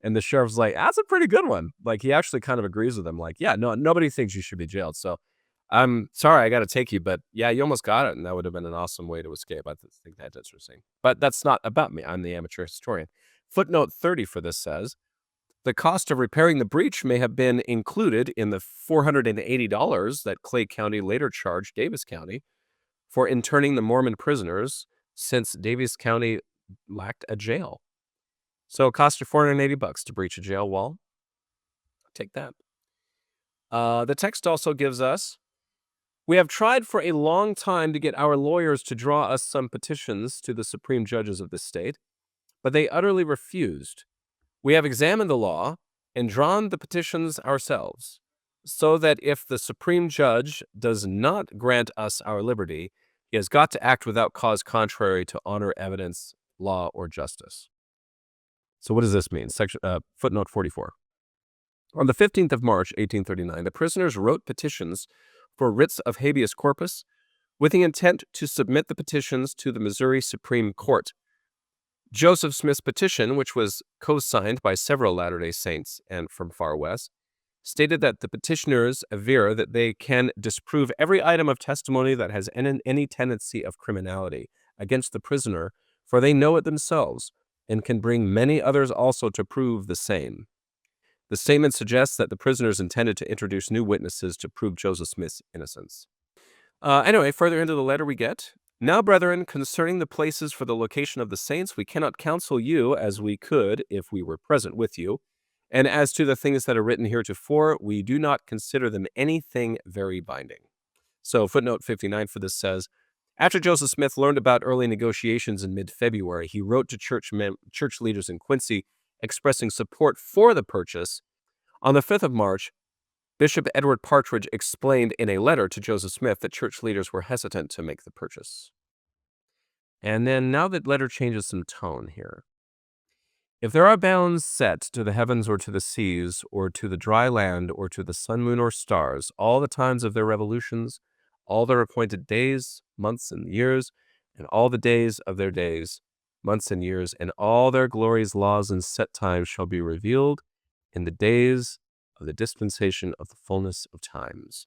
And the sheriff's like, "That's a pretty good one." Like, he actually kind of agrees with them. Like, "Yeah, no, nobody thinks you should be jailed. So I'm sorry I got to take you, but yeah, you almost got it, and that would have been an awesome way to escape." I think that's interesting. But that's not about me. I'm the amateur historian. Footnote 30 for this says, the cost of repairing the breach may have been included in the $480 that Clay County later charged Davis County for interning the Mormon prisoners, since Davis County lacked a jail. So it cost you $480 to breach a jail wall. Take that. The text also gives us, we have tried for a long time to get our lawyers to draw us some petitions to the supreme judges of the state, but they utterly refused. We have examined the law and drawn the petitions ourselves, so that if the supreme judge does not grant us our liberty, he has got to act without cause contrary to honor, evidence, law, or justice. So what does this mean? Footnote 44. On the 15th of March, 1839, the prisoners wrote petitions for writs of habeas corpus with the intent to submit the petitions to the Missouri Supreme Court. Joseph Smith's petition, which was co-signed by several Latter-day Saints and from far west, stated that the petitioners aver that they can disprove every item of testimony that has any tendency of criminality against the prisoner, for they know it themselves, and can bring many others also to prove the same. The statement suggests that the prisoners intended to introduce new witnesses to prove Joseph Smith's innocence. Anyway, further into the letter we get, now, brethren, concerning the places for the location of the saints, we cannot counsel you as we could if we were present with you. And as to the things that are written heretofore, we do not consider them anything very binding. So footnote 59 for this says, after Joseph Smith learned about early negotiations in mid-February, he wrote to church leaders in Quincy expressing support for the purchase. On the 5th of March, Bishop Edward Partridge explained in a letter to Joseph Smith that church leaders were hesitant to make the purchase. And then now that letter changes some tone here. If there are bounds set to the heavens or to the seas or to the dry land or to the sun, moon, or stars, all the times of their revolutions, all their appointed days, months, and years, and all the days of their days, months, and years, and all their glories, laws, and set times shall be revealed in the days of the dispensation of the fullness of times,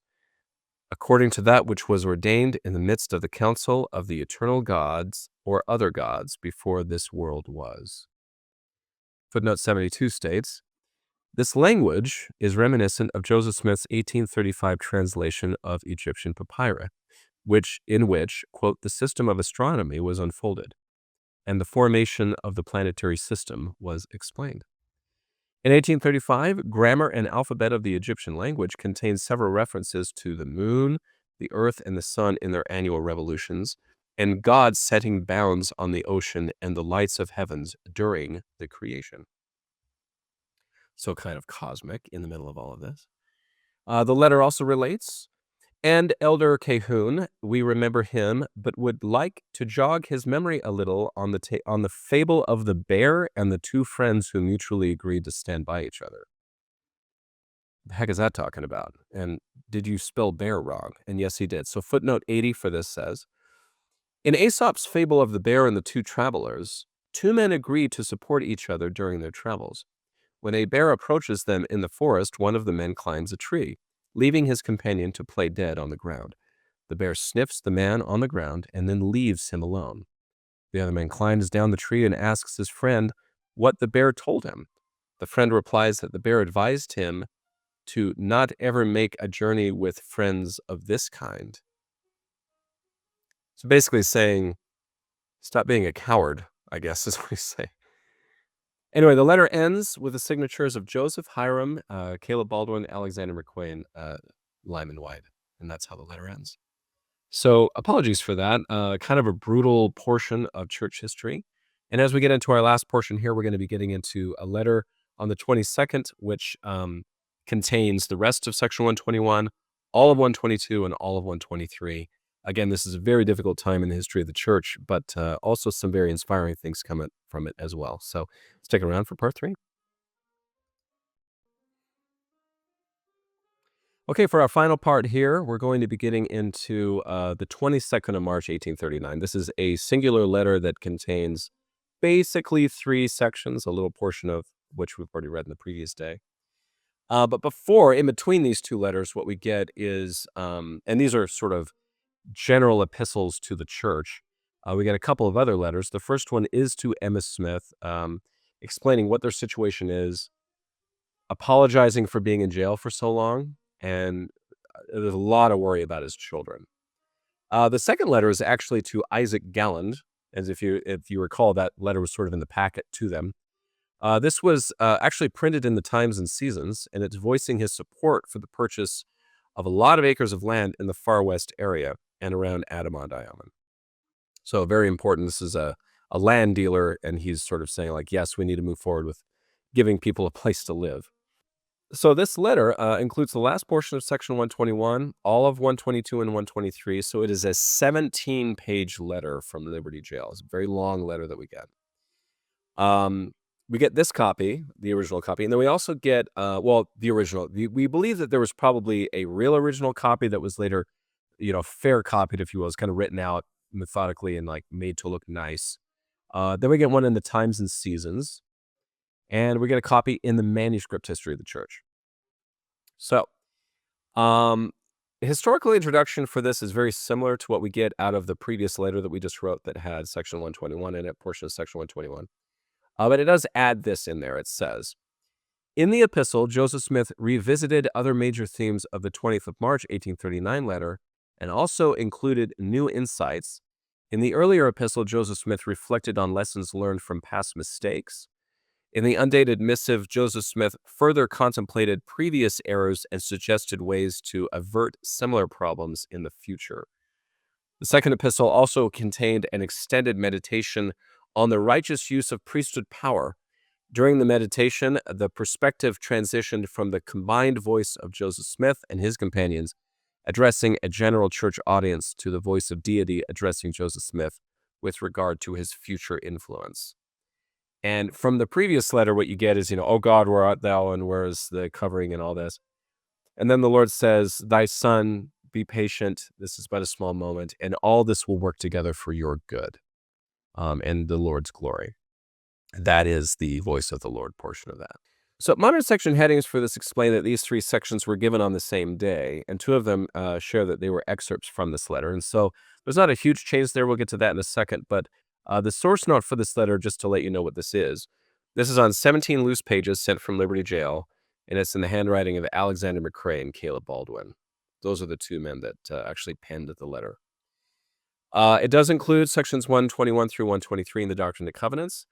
according to that which was ordained in the midst of the council of the eternal gods or other gods before this world was. Footnote 72 states, this language is reminiscent of Joseph Smith's 1835 translation of Egyptian papyri, in which, quote, the system of astronomy was unfolded, and the formation of the planetary system was explained. In 1835, Grammar and Alphabet of the Egyptian Language contains several references to the moon, the earth, and the sun in their annual revolutions, and God setting bounds on the ocean and the lights of heavens during the creation. So kind of cosmic in the middle of all of this. The letter also relates, and Elder Cahoon, we remember him, but would like to jog his memory a little on the fable of the bear and the two friends who mutually agreed to stand by each other. The heck is that talking about? And did you spell bear wrong? And yes, he did. So footnote 80 for this says, in Aesop's fable of the bear and the two travelers, two men agree to support each other during their travels. When a bear approaches them in the forest, one of the men climbs a tree, leaving his companion to play dead on the ground. The bear sniffs the man on the ground and then leaves him alone. The other man climbs down the tree and asks his friend what the bear told him. The friend replies that the bear advised him to not ever make a journey with friends of this kind. So basically saying, stop being a coward, I guess is what he's saying. Anyway, the letter ends with the signatures of Joseph, Hyrum, Caleb Baldwin, Alexander McQueen, Lyman White, and that's how the letter ends. So apologies for that. Kind of a brutal portion of church history. And as we get into our last portion here, we're going to be getting into a letter on the 22nd, which contains the rest of section 121, all of 122, and all of 123. Again, this is a very difficult time in the history of the church, but also some very inspiring things come from it as well. So stick around for part 3. Okay, for our final part here, we're going to be getting into the 22nd of March, 1839. This is a singular letter that contains basically 3 sections, a little portion of which we've already read in the previous day. But in between these 2 letters, what we get is, and these are sort of general epistles to the church. We get a couple of other letters. The first one is to Emma Smith, explaining what their situation is, apologizing for being in jail for so long, and there's a lot of worry about his children. The second letter is actually to Isaac Galland, as if you recall, that letter was sort of in the packet to them. This was actually printed in the Times and Seasons, and it's voicing his support for the purchase of a lot of acres of land in the far west area and around Adamant Island. So very important. This is a land dealer, and he's sort of saying, like, yes, we need to move forward with giving people a place to live. So this letter includes the last portion of section 121, all of 122 and 123. So it is a 17-page letter from Liberty Jail. It's a very long letter that we get. We get this copy, the original copy, and then we also get, the original. We believe that there was probably a real original copy that was later, fair copied, if you will. It's kind of written out methodically and like made to look nice. Then we get one in the Times and Seasons. And we get a copy in the manuscript history of the church. So, historical introduction for this is very similar to what we get out of the previous letter that we just wrote that had section 121 in it, portion of section 121. But it does add this in there. It says, in the epistle, Joseph Smith revisited other major themes of the 20th of March, 1839 letter, and also included new insights. In the earlier epistle, Joseph Smith reflected on lessons learned from past mistakes. In the undated missive, Joseph Smith further contemplated previous errors and suggested ways to avert similar problems in the future. The second epistle also contained an extended meditation on the righteous use of priesthood power. During the meditation, the perspective transitioned from the combined voice of Joseph Smith and his companions, addressing a general church audience, to the voice of deity addressing Joseph Smith with regard to his future influence. And from the previous letter, what you get is, oh God, where art thou, and where is the covering and all this? And then the Lord says, thy son, be patient. This is but a small moment, and all this will work together for your good and the Lord's glory. That is the voice of the Lord portion of that. So modern section headings for this explain that these 3 sections were given on the same day, and 2 of them share that they were excerpts from this letter. And so there's not a huge change there. We'll get to that in a second, but the source note for this letter, just to let you know what this is on 17 loose pages sent from Liberty Jail, and it's in the handwriting of Alexander McQueen and Caleb Baldwin. Those are the 2 men that actually penned the letter. It does include sections 121 through 123 in the Doctrine and Covenants.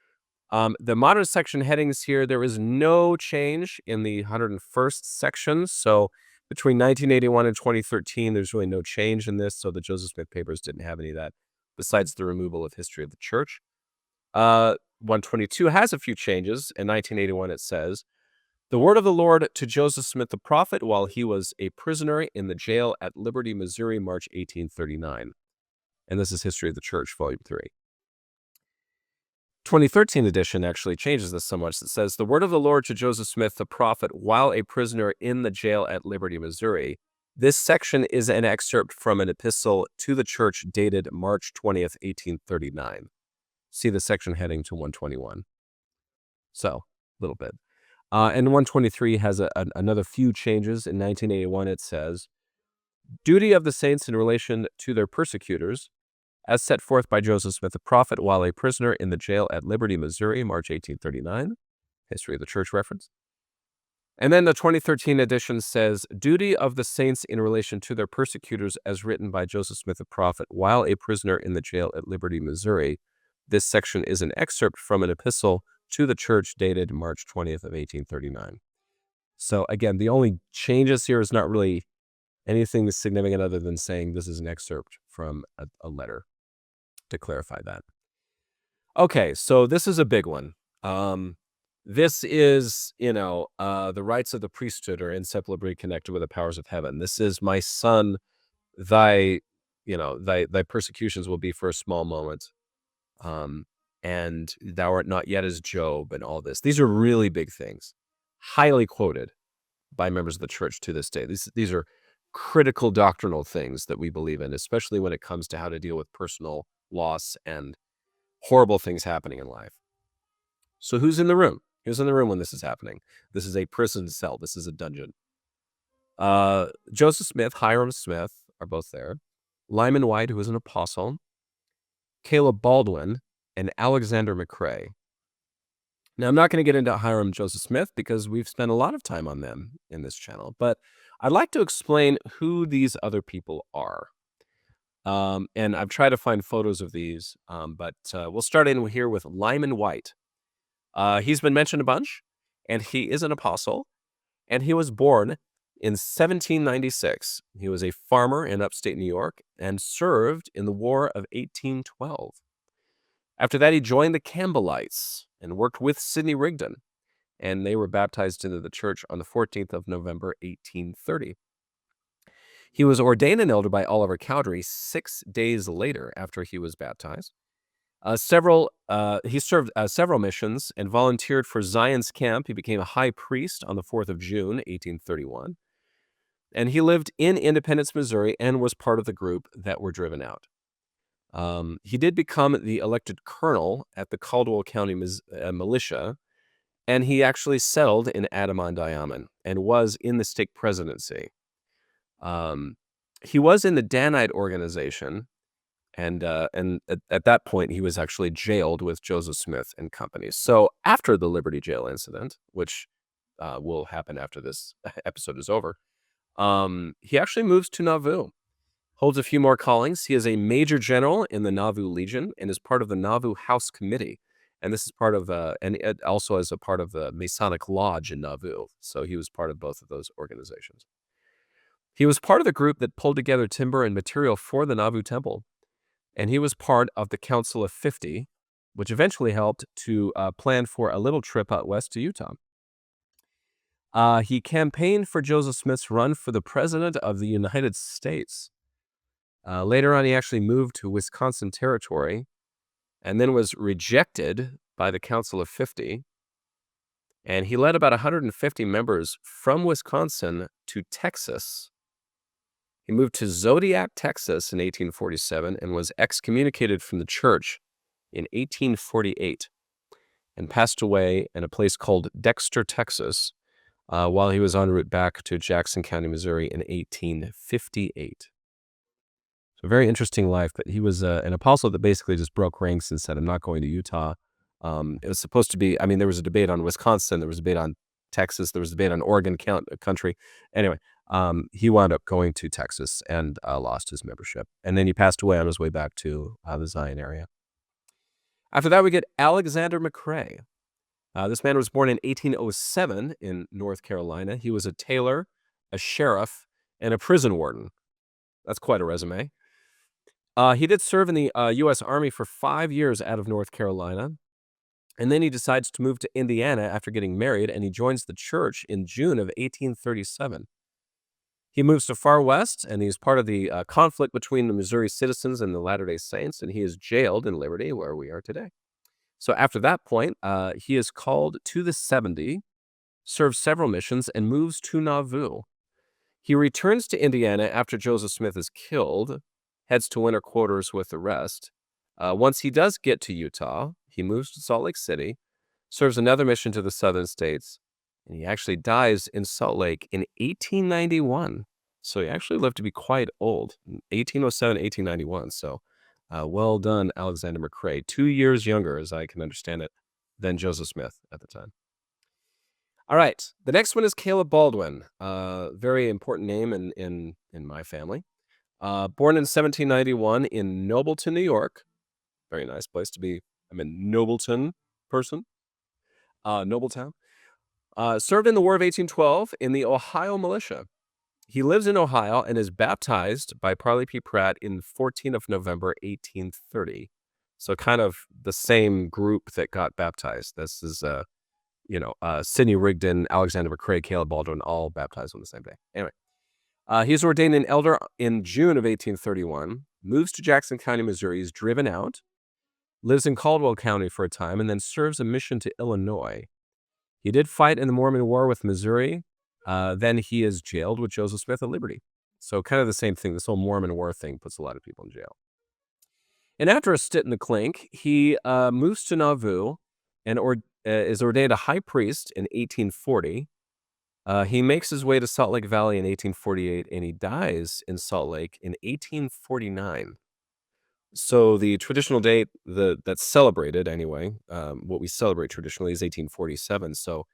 The modern section headings here, there is no change in the 101st section. So between 1981 and 2013, there's really no change in this. So the Joseph Smith papers didn't have any of that, besides the removal of history of the church. 122 has a few changes. In 1981, it says, the word of the Lord to Joseph Smith the prophet while he was a prisoner in the jail at Liberty, Missouri, March 1839. And this is History of the Church, Volume 3. 2013 edition actually changes this so much. It says, the word of the Lord to Joseph Smith the prophet while a prisoner in the jail at Liberty, Missouri. This section is an excerpt from an epistle to the church dated March 20th, 1839. See the section heading to 121. So, a little bit. And 123 has another few changes. In 1981, it says, duty of the saints in relation to their persecutors, as set forth by Joseph Smith the prophet while a prisoner in the jail at Liberty, Missouri, March 1839. History of the Church reference. And then the 2013 edition says, duty of the saints in relation to their persecutors as written by Joseph Smith the prophet while a prisoner in the jail at Liberty, Missouri. This section is an excerpt from an epistle to the church dated March 20th of 1839. So again, the only changes here is not really anything that's significant other than saying this is an excerpt from a letter to clarify that. Okay, so this is a big one. This is, the rights of the priesthood are inseparably connected with the powers of heaven. This is, my son, thy, thy persecutions will be for a small moment. Um, and thou art not yet as Job, and all this. These are really big things, highly quoted by members of the church to this day. These are critical doctrinal things that we believe in, especially when it comes to how to deal with personal loss and horrible things happening in life. So who's in the room? Who's in the room when this is happening? This is a prison cell. This is a dungeon. Joseph Smith, Hyrum Smith are both there. Lyman White, who was an apostle. Caleb Baldwin, and Alexander McCrae. Now, I'm not going to get into Hyrum and Joseph Smith because we've spent a lot of time on them in this channel, but I'd like to explain who these other people are. And I've tried to find photos of these, but we'll start in here with Lyman White. He's been mentioned a bunch, and he is an apostle, and he was born in 1796. He was a farmer in upstate New York and served in the War of 1812. After that, he joined the Campbellites and worked with Sidney Rigdon, and they were baptized into the church on the 14th of November, 1830. He was ordained an elder by Oliver Cowdery 6 days later after he was baptized. He served several missions and volunteered for Zion's camp. He became a high priest on the 4th of June, 1831. And he lived in Independence, Missouri, and was part of the group that were driven out. He did become the elected colonel at the Caldwell County militia, and he actually settled in Adamon-Diamond and was in the stake presidency. He was in the Danite organization, and at that point, he was actually jailed with Joseph Smith and company. So after the Liberty Jail incident, which will happen after this episode is over, he actually moves to Nauvoo. Holds a few more callings. He is a major general in the Nauvoo Legion and is part of the Nauvoo House Committee. And this is part of, and it also is a part of the Masonic Lodge in Nauvoo. So he was part of both of those organizations. He was part of the group that pulled together timber and material for the Nauvoo Temple. And he was part of the Council of 50, which eventually helped to plan for a little trip out west to Utah. He campaigned for Joseph Smith's run for the President of the United States. Later on, he actually moved to Wisconsin Territory and then was rejected by the Council of 50. And he led about 150 members from Wisconsin to Texas. He moved to Zodiac, Texas in 1847 and was excommunicated from the church in 1848 and passed away in a place called Dexter, Texas, while he was en route back to Jackson County, Missouri in 1858. So very interesting life, but he was an apostle that basically just broke ranks and said, I'm not going to Utah. It was supposed to be, there was a debate on Wisconsin, there was a debate on Texas, there was a debate on Oregon country. Anyway, he wound up going to Texas and lost his membership. And then he passed away on his way back to the Zion area. After that, we get Alexander McCrae. This man was born in 1807 in North Carolina. He was a tailor, a sheriff, and a prison warden. That's quite a resume. He did serve in the U.S. Army for 5 years out of North Carolina, and then he decides to move to Indiana after getting married, and he joins the church in June of 1837. He moves to Far West, and he's part of the conflict between the Missouri citizens and the Latter-day Saints, and he is jailed in Liberty, where we are today. So after that point, he is called to the 70, serves several missions, and moves to Nauvoo. He returns to Indiana after Joseph Smith is killed, heads to winter quarters with the rest. Once he does get to Utah, he moves to Salt Lake City, serves another mission to the southern states, and he actually dies in Salt Lake in 1891. So he actually lived to be quite old, 1807, 1891. So well done, Alexander McCrae. 2 years younger, as I can understand it, than Joseph Smith at the time. All right, the next one is Caleb Baldwin. Very important name in my family. Born in 1791 in Nobleton, New York. Very nice place to be. I'm a Nobleton person. noble town. Served in the War of 1812 in the Ohio militia. He lives in Ohio and is baptized by Parley P. Pratt in 14th of November, 1830. So kind of the same group that got baptized. This is, Sidney Rigdon, Alexander McCrae, Caleb Baldwin, all baptized on the same day. Anyway, he's ordained an elder in June of 1831, moves to Jackson County, Missouri, is driven out, lives in Caldwell County for a time, and then serves a mission to Illinois. He did fight in the Mormon War with Missouri. Then he is jailed with Joseph Smith at Liberty. So kind of the same thing. This whole Mormon War thing puts a lot of people in jail. And after a stint in the clink, he moves to Nauvoo and is ordained a high priest in 1840. He makes his way to Salt Lake Valley in 1848, and he dies in Salt Lake in 1849. So the traditional date that's celebrated anyway, what we celebrate traditionally is 1847. So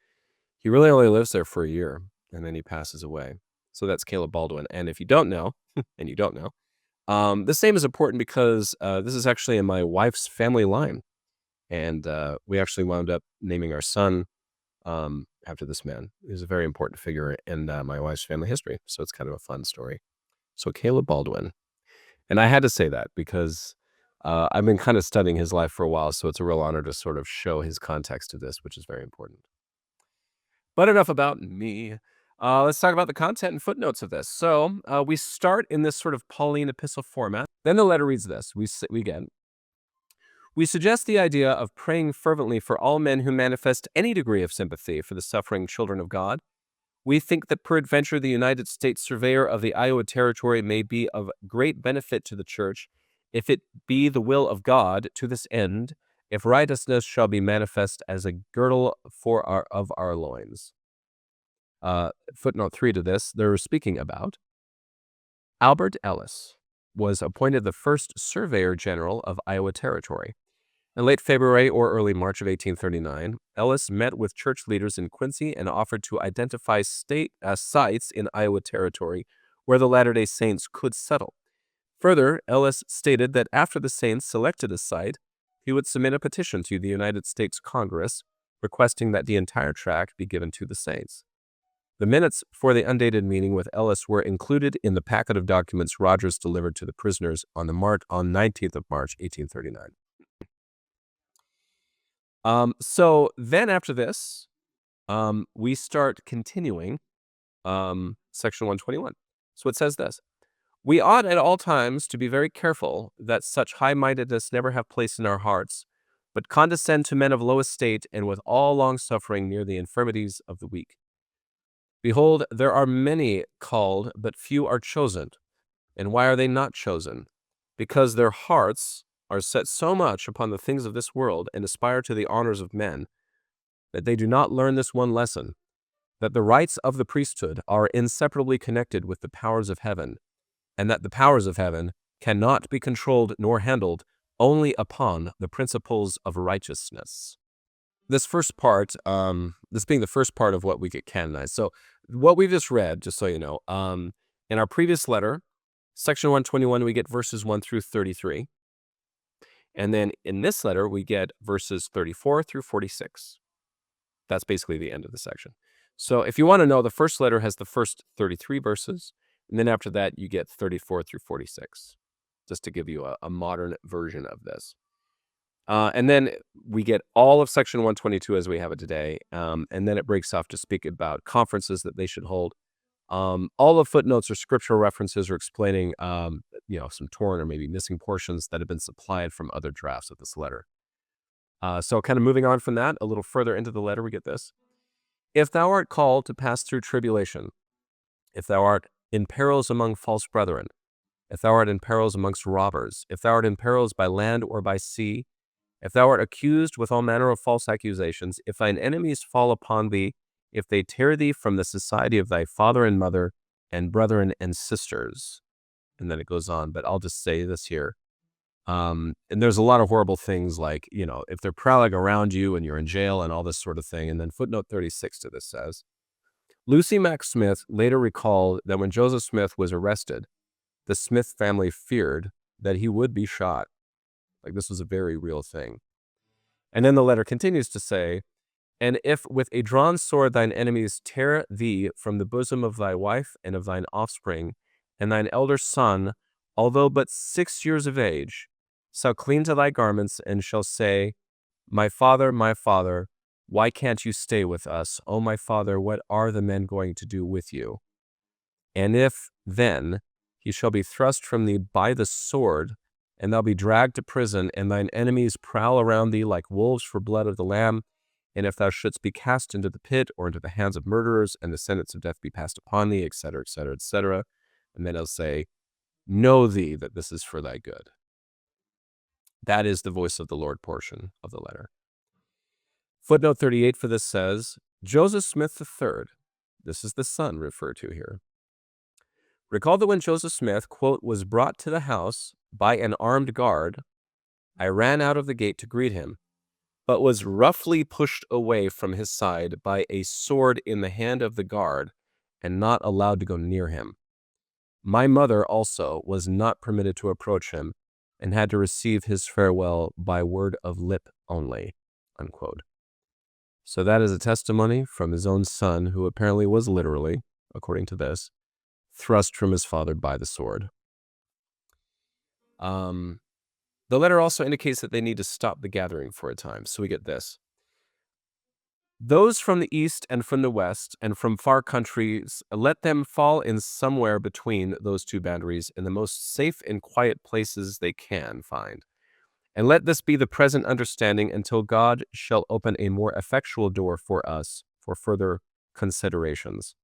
he really only lives there for a year, and then he passes away. So that's Caleb Baldwin. And if you don't know, and you don't know, this name is important because this is actually in my wife's family line. And we actually wound up naming our son after this man. He was a very important figure in my wife's family history. So it's kind of a fun story. So Caleb Baldwin. And I had to say that because I've been kind of studying his life for a while, so it's a real honor to sort of show his context to this, which is very important. But enough about me. Let's talk about the content and footnotes of this. So we start in this sort of Pauline epistle format. Then the letter reads this. We suggest the idea of praying fervently for all men who manifest any degree of sympathy for the suffering children of God. We think that peradventure the United States surveyor of the Iowa Territory may be of great benefit to the church, if it be the will of God to this end, if righteousness shall be manifest as a girdle of our loins. Footnote 3 to this, they're speaking about Albert Ellis was appointed the first surveyor general of Iowa Territory. In late February or early March of 1839, Ellis met with church leaders in Quincy and offered to identify sites in Iowa Territory where the Latter-day Saints could settle. Further, Ellis stated that after the Saints selected a site, he would submit a petition to the United States Congress requesting that the entire tract be given to the Saints. The minutes for the undated meeting with Ellis were included in the packet of documents Rogers delivered to the prisoners on 19th of March, 1839. So then after this, we start continuing section 121. So it says this: we ought at all times to be very careful that such high-mindedness never have place in our hearts, but condescend to men of low estate, and with all long-suffering near the infirmities of the weak. Behold, there are many called, but few are chosen. And why are they not chosen? Because their hearts are set so much upon the things of this world, and aspire to the honors of men, that they do not learn this one lesson, that the rights of the priesthood are inseparably connected with the powers of heaven, and that the powers of heaven cannot be controlled nor handled only upon the principles of righteousness. This first part, this being the first part of what we get canonized. So what we've just read, just so you know, in our previous letter, section 121, we get verses 1 through 33. And then in this letter, we get verses 34 through 46. That's basically the end of the section. So if you want to know, the first letter has the first 33 verses, and then after that, you get 34 through 46, just to give you a modern version of this. And then we get all of section 122 as we have it today, and then it breaks off to speak about conferences that they should hold. All the footnotes or scriptural references are explaining, some torn or maybe missing portions that have been supplied from other drafts of this letter. So kind of moving on from that, a little further into the letter, we get this. If thou art called to pass through tribulation, if thou art in perils among false brethren, if thou art in perils amongst robbers, if thou art in perils by land or by sea, if thou art accused with all manner of false accusations, if thine enemies fall upon thee, if they tear thee from the society of thy father and mother and brethren and sisters. And then it goes on, but I'll just say this here. And there's a lot of horrible things like, if they're prowling around you and you're in jail and all this sort of thing. And then footnote 36 to this says, Lucy Mack Smith later recalled that when Joseph Smith was arrested, the Smith family feared that he would be shot. Like, this was a very real thing. And then the letter continues to say, And if with a drawn sword thine enemies tear thee from the bosom of thy wife and of thine offspring, and thine elder son, although but 6 years of age, shall clean to thy garments, and shall say, my father, why can't you stay with us? O my father, what are the men going to do with you? And if then he shall be thrust from thee by the sword, and thou be dragged to prison, and thine enemies prowl around thee like wolves for blood of the lamb, and if thou shouldst be cast into the pit or into the hands of murderers, and the sentence of death be passed upon thee, etc., etc., etc., and then he'll say, know thee that this is for thy good. That is the voice of the Lord portion of the letter. Footnote 38 for this says, Joseph Smith III, this is the son referred to here, recall that when Joseph Smith, quote, was brought to the house by an armed guard, I ran out of the gate to greet him, but was roughly pushed away from his side by a sword in the hand of the guard and not allowed to go near him. My mother also was not permitted to approach him and had to receive his farewell by word of lip only, unquote. So that is a testimony from his own son, who apparently was literally, according to this, thrust from his father by the sword. The letter also indicates that they need to stop the gathering for a time. So we get this. Those from the east and from the west and from far countries, let them fall in somewhere between those two boundaries in the most safe and quiet places they can find. And let this be the present understanding until God shall open a more effectual door for us for further considerations.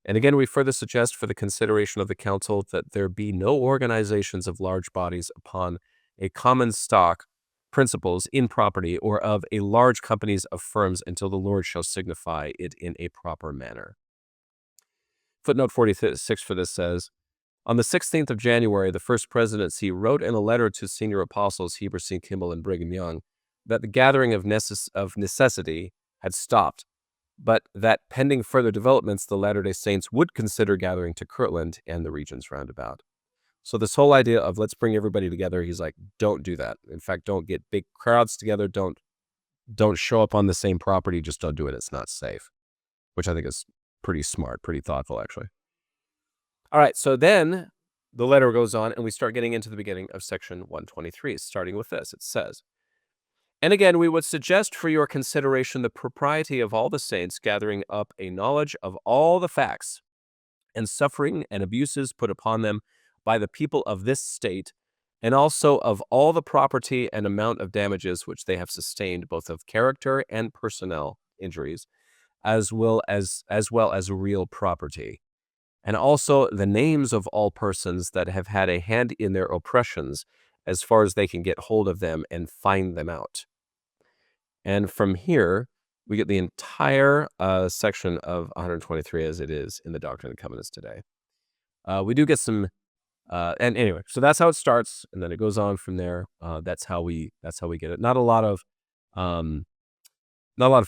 And again, we further suggest for the consideration of the council that there be no organizations of large bodies upon a common stock, principles in property, or of a large companies of firms until the Lord shall signify it in a proper manner. Footnote 46 for this says, on the 16th of January, the First Presidency wrote in a letter to senior apostles Heber C. Kimball and Brigham Young that the gathering of necessity had stopped, but that pending further developments, the Latter-day Saints would consider gathering to Kirtland and the regions roundabout. So this whole idea of let's bring everybody together, he's like, don't do that. In fact, don't get big crowds together. Don't show up on the same property. Just don't do it. It's not safe, which I think is pretty smart, pretty thoughtful, actually. All right, so then the letter goes on, and we start getting into the beginning of section 123, starting with this. It says, and again, we would suggest for your consideration the propriety of all the saints gathering up a knowledge of all the facts and suffering and abuses put upon them by the people of this state, and also of all the property and amount of damages which they have sustained, both of character and personnel injuries, as well as real property, and also the names of all persons that have had a hand in their oppressions, as far as they can get hold of them and find them out. And from here, we get the entire section of 123 as it is in the Doctrine and Covenants today. We do get some, and anyway, so that's how it starts, and then it goes on from there. That's how we get it. Not a lot of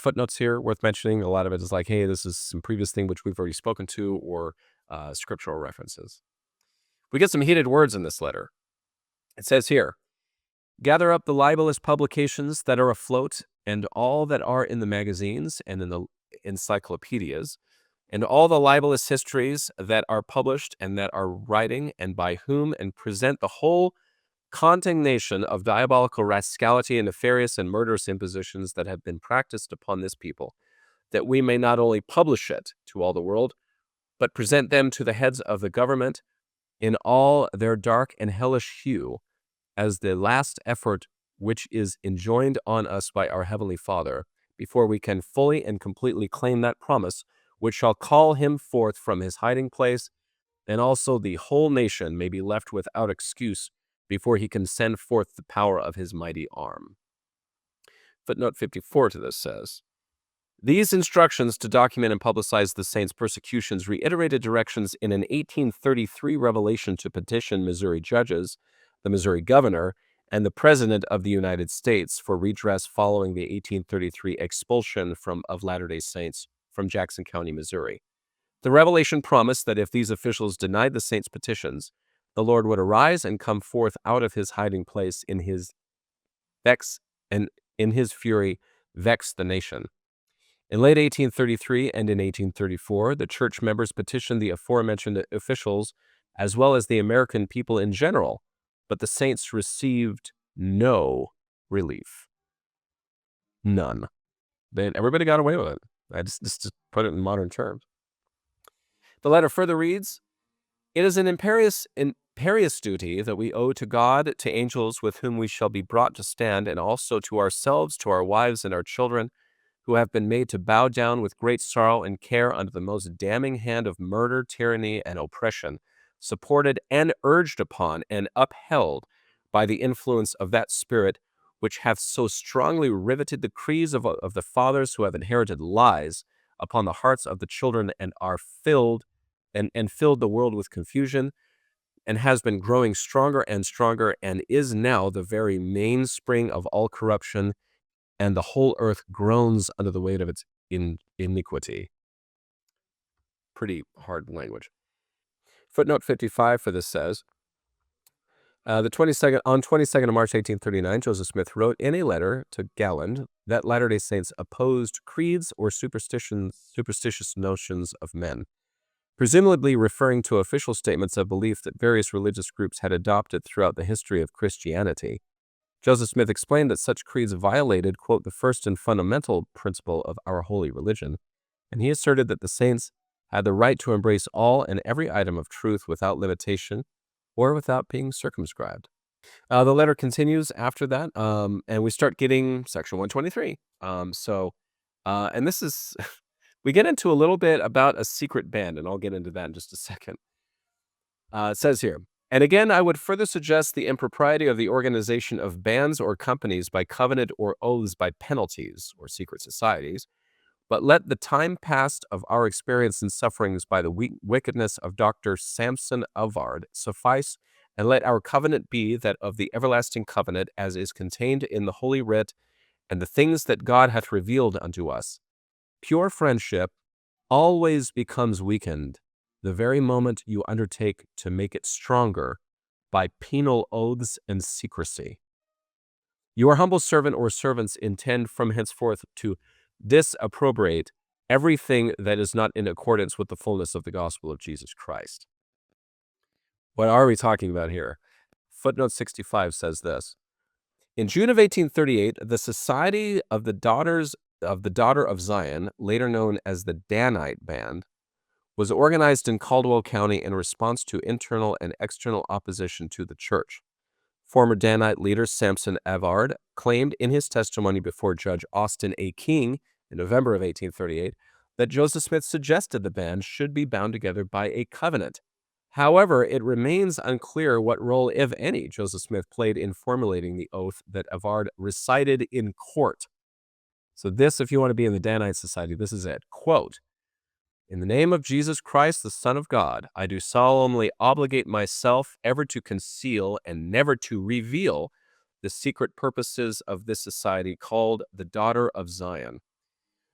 footnotes here worth mentioning. A lot of it is like, hey, this is some previous thing which we've already spoken to, or scriptural references. We get some heated words in this letter. It says here, gather up the libelous publications that are afloat, and all that are in the magazines and in the encyclopedias, and all the libelous histories that are published and that are writing, and by whom, and present the whole condemnation of diabolical rascality and nefarious and murderous impositions that have been practiced upon this people, that we may not only publish it to all the world, but present them to the heads of the government in all their dark and hellish hue, as the last effort which is enjoined on us by our Heavenly Father, before we can fully and completely claim that promise, which shall call him forth from his hiding place, and also the whole nation may be left without excuse before he can send forth the power of his mighty arm. Footnote 54 to this says, these instructions to document and publicize the saints' persecutions reiterated directions in an 1833 revelation to petition Missouri judges, the Missouri governor, and the President of the United States for redress following the 1833 expulsion of Latter-day Saints from Jackson County, Missouri. The revelation promised that if these officials denied the saints' petitions, the Lord would arise and come forth out of his hiding place in his fury vex the nation. In late 1833 and in 1834, the church members petitioned the aforementioned officials as well as the American people in general, but the saints received no relief. None. Everybody got away with it. I just put it in modern terms. The letter further reads, "It is an imperious duty that we owe to God, to angels with whom we shall be brought to stand, and also to ourselves, to our wives and our children, who have been made to bow down with great sorrow and care under the most damning hand of murder, tyranny, and oppression, supported and urged upon and upheld by the influence of that spirit which hath so strongly riveted the creeds of the fathers who have inherited lies upon the hearts of the children and are filled and filled the world with confusion, and has been growing stronger and stronger, and is now the very mainspring of all corruption, and the whole earth groans under the weight of its iniquity." Pretty hard language. Footnote 55 for this says, on 22nd of March 1839, Joseph Smith wrote in a letter to Galland that Latter-day Saints opposed creeds or superstitious notions of men, presumably referring to official statements of belief that various religious groups had adopted throughout the history of Christianity. Joseph Smith explained that such creeds violated, quote, "the first and fundamental principle of our holy religion," and he asserted that the saints had the right to embrace all and every item of truth without limitation or without being circumscribed. The letter continues after that, and we start getting section 123. And this is, we get into a little bit about a secret band, and I'll get into that in just a second. It says here, "And again, I would further suggest the impropriety of the organization of bands or companies by covenant or oaths by penalties or secret societies. But let the time past of our experience and sufferings by the wickedness of Dr. Samson Avard suffice, and let our covenant be that of the everlasting covenant as is contained in the Holy Writ and the things that God hath revealed unto us. Pure friendship always becomes weakened the very moment you undertake to make it stronger by penal oaths and secrecy. Your humble servant or servants intend from henceforth to disapprobate everything that is not in accordance with the fullness of the gospel of Jesus Christ." What are we talking about here? Footnote 65 says this. "In June of 1838, the Society of the Daughter of Zion, later known as the Danite Band, was organized in Caldwell County in response to internal and external opposition to the church. Former Danite leader Samson Avard claimed in his testimony before Judge Austin A. King in November of 1838 that Joseph Smith suggested the band should be bound together by a covenant. However, it remains unclear what role, if any, Joseph Smith played in formulating the oath that Avard recited in court. So this, if you want to be in the Danite Society, this is it. Quote, "In the name of Jesus Christ, the Son of God, I do solemnly obligate myself ever to conceal and never to reveal the secret purposes of this society called the Daughter of Zion.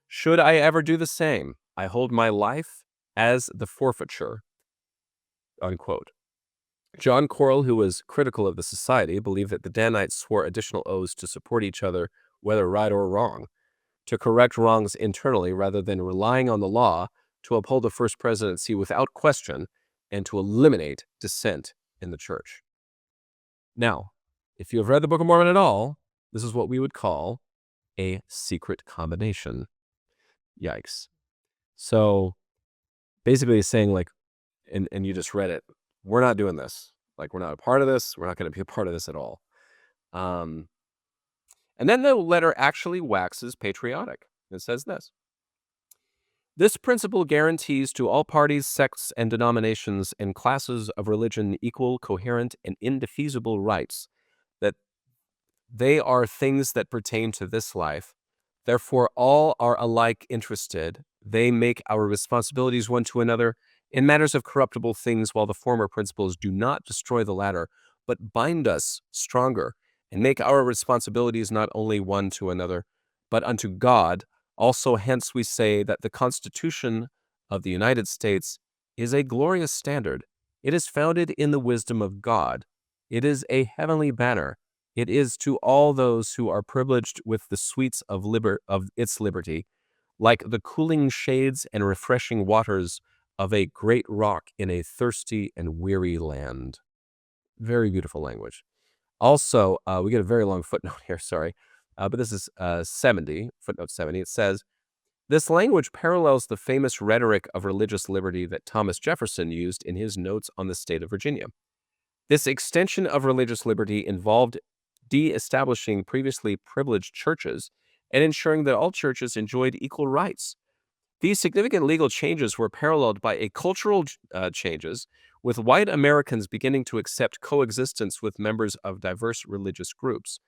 Should I ever do the same, I hold my life as the forfeiture." Unquote. John Corll, who was critical of the society, believed that the Danites swore additional oaths to support each other, whether right or wrong, to correct wrongs internally rather than relying on the law to uphold the first presidency without question and to eliminate dissent in the church. Now, if you have read the Book of Mormon at all, this is what we would call a secret combination. Yikes. So basically it's saying, like, and you just read it, we're not doing this. Like, we're not a part of this. We're not going to be a part of this at all. And then the letter actually waxes patriotic. It says this. "This principle guarantees to all parties, sects, and denominations and classes of religion equal, coherent, and indefeasible rights, that they are things that pertain to this life. Therefore, all are alike interested. They make our responsibilities one to another in matters of corruptible things, while the former principles do not destroy the latter, but bind us stronger, and make our responsibilities not only one to another, but unto God. Also, hence we say that the Constitution of the United States is a glorious standard. It is founded in the wisdom of God. It is a heavenly banner. It is to all those who are privileged with the sweets of its liberty, like the cooling shades and refreshing waters of a great rock in a thirsty and weary land. Very beautiful language. Also, we get a very long footnote here, sorry. But this is 70, footnote 70. It says, this language parallels the famous rhetoric of religious liberty that Thomas Jefferson used in his notes on the state of Virginia. This extension of religious liberty involved de-establishing previously privileged churches and ensuring that all churches enjoyed equal rights. These significant legal changes were paralleled by a cultural changes, with white Americans beginning to accept coexistence with members of diverse religious groups.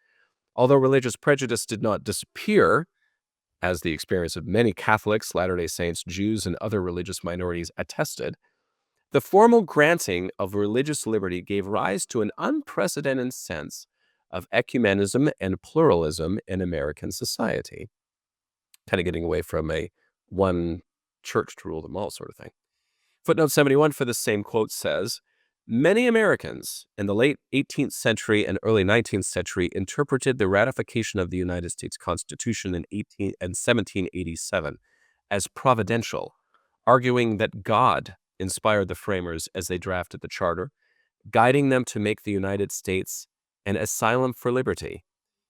Although religious prejudice did not disappear, as the experience of many Catholics, Latter-day Saints, Jews, and other religious minorities attested, the formal granting of religious liberty gave rise to an unprecedented sense of ecumenism and pluralism in American society. Kind of getting away from a one church to rule them all sort of thing. Footnote 71 for the same quote says, many Americans in the late 18th century and early 19th century interpreted the ratification of the United States Constitution in 1787 as providential, arguing that God inspired the framers as they drafted the charter, guiding them to make the United States an asylum for liberty.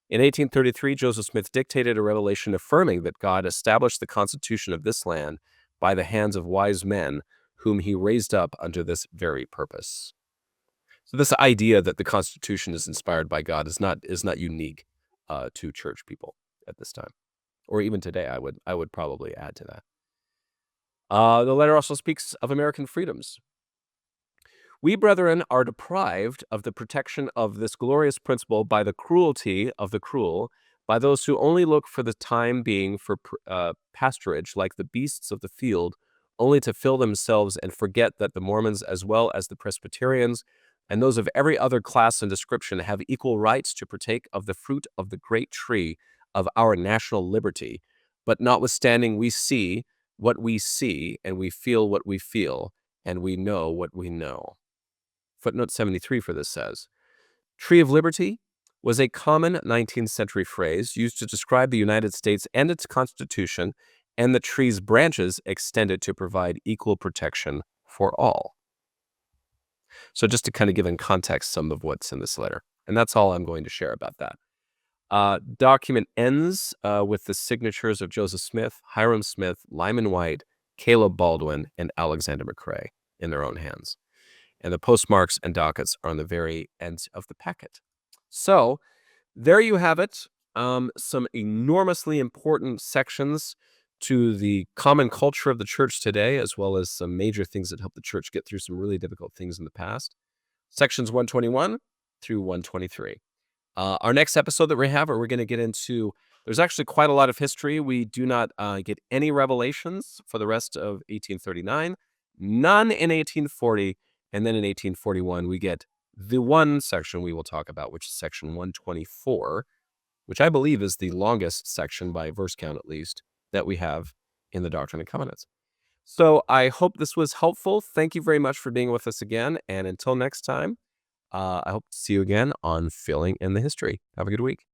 In 1833, Joseph Smith dictated a revelation affirming that God established the Constitution of this land by the hands of wise men whom he raised up unto this very purpose. So this idea that the Constitution is inspired by God is not unique to church people at this time, or even today. I would probably add to that. The letter also speaks of American freedoms. We, brethren, are deprived of the protection of this glorious principle by the cruelty of the cruel, by those who only look for the time being for pasturage like the beasts of the field, only to fill themselves and forget that the Mormons, as well as the Presbyterians, and those of every other class and description, have equal rights to partake of the fruit of the great tree of our national liberty. But notwithstanding, we see what we see, and we feel what we feel, and we know what we know. Footnote 73 for this says, Tree of Liberty was a common 19th century phrase used to describe the United States and its Constitution, and the tree's branches extended to provide equal protection for all. So just to kind of give in context some of what's in this letter. And that's all I'm going to share about that. Document ends with the signatures of Joseph Smith, Hyrum Smith, Lyman White, Caleb Baldwin, and Alexander McCrae in their own hands. And the postmarks and dockets are on the very end of the packet. So there you have it. Some enormously important sections to the common culture of the church today, as well as some major things that helped the church get through some really difficult things in the past. Sections 121 through 123. Our next episode that we have, we're going to get into, there's actually quite a lot of history. We do not get any revelations for the rest of 1839, none in 1840, and then in 1841, we get the one section we will talk about, which is section 124, which I believe is the longest section by verse count, at least, that we have in the Doctrine and Covenants. So I hope this was helpful. Thank you very much for being with us again. And until next time, I hope to see you again on Filling in the History. Have a good week.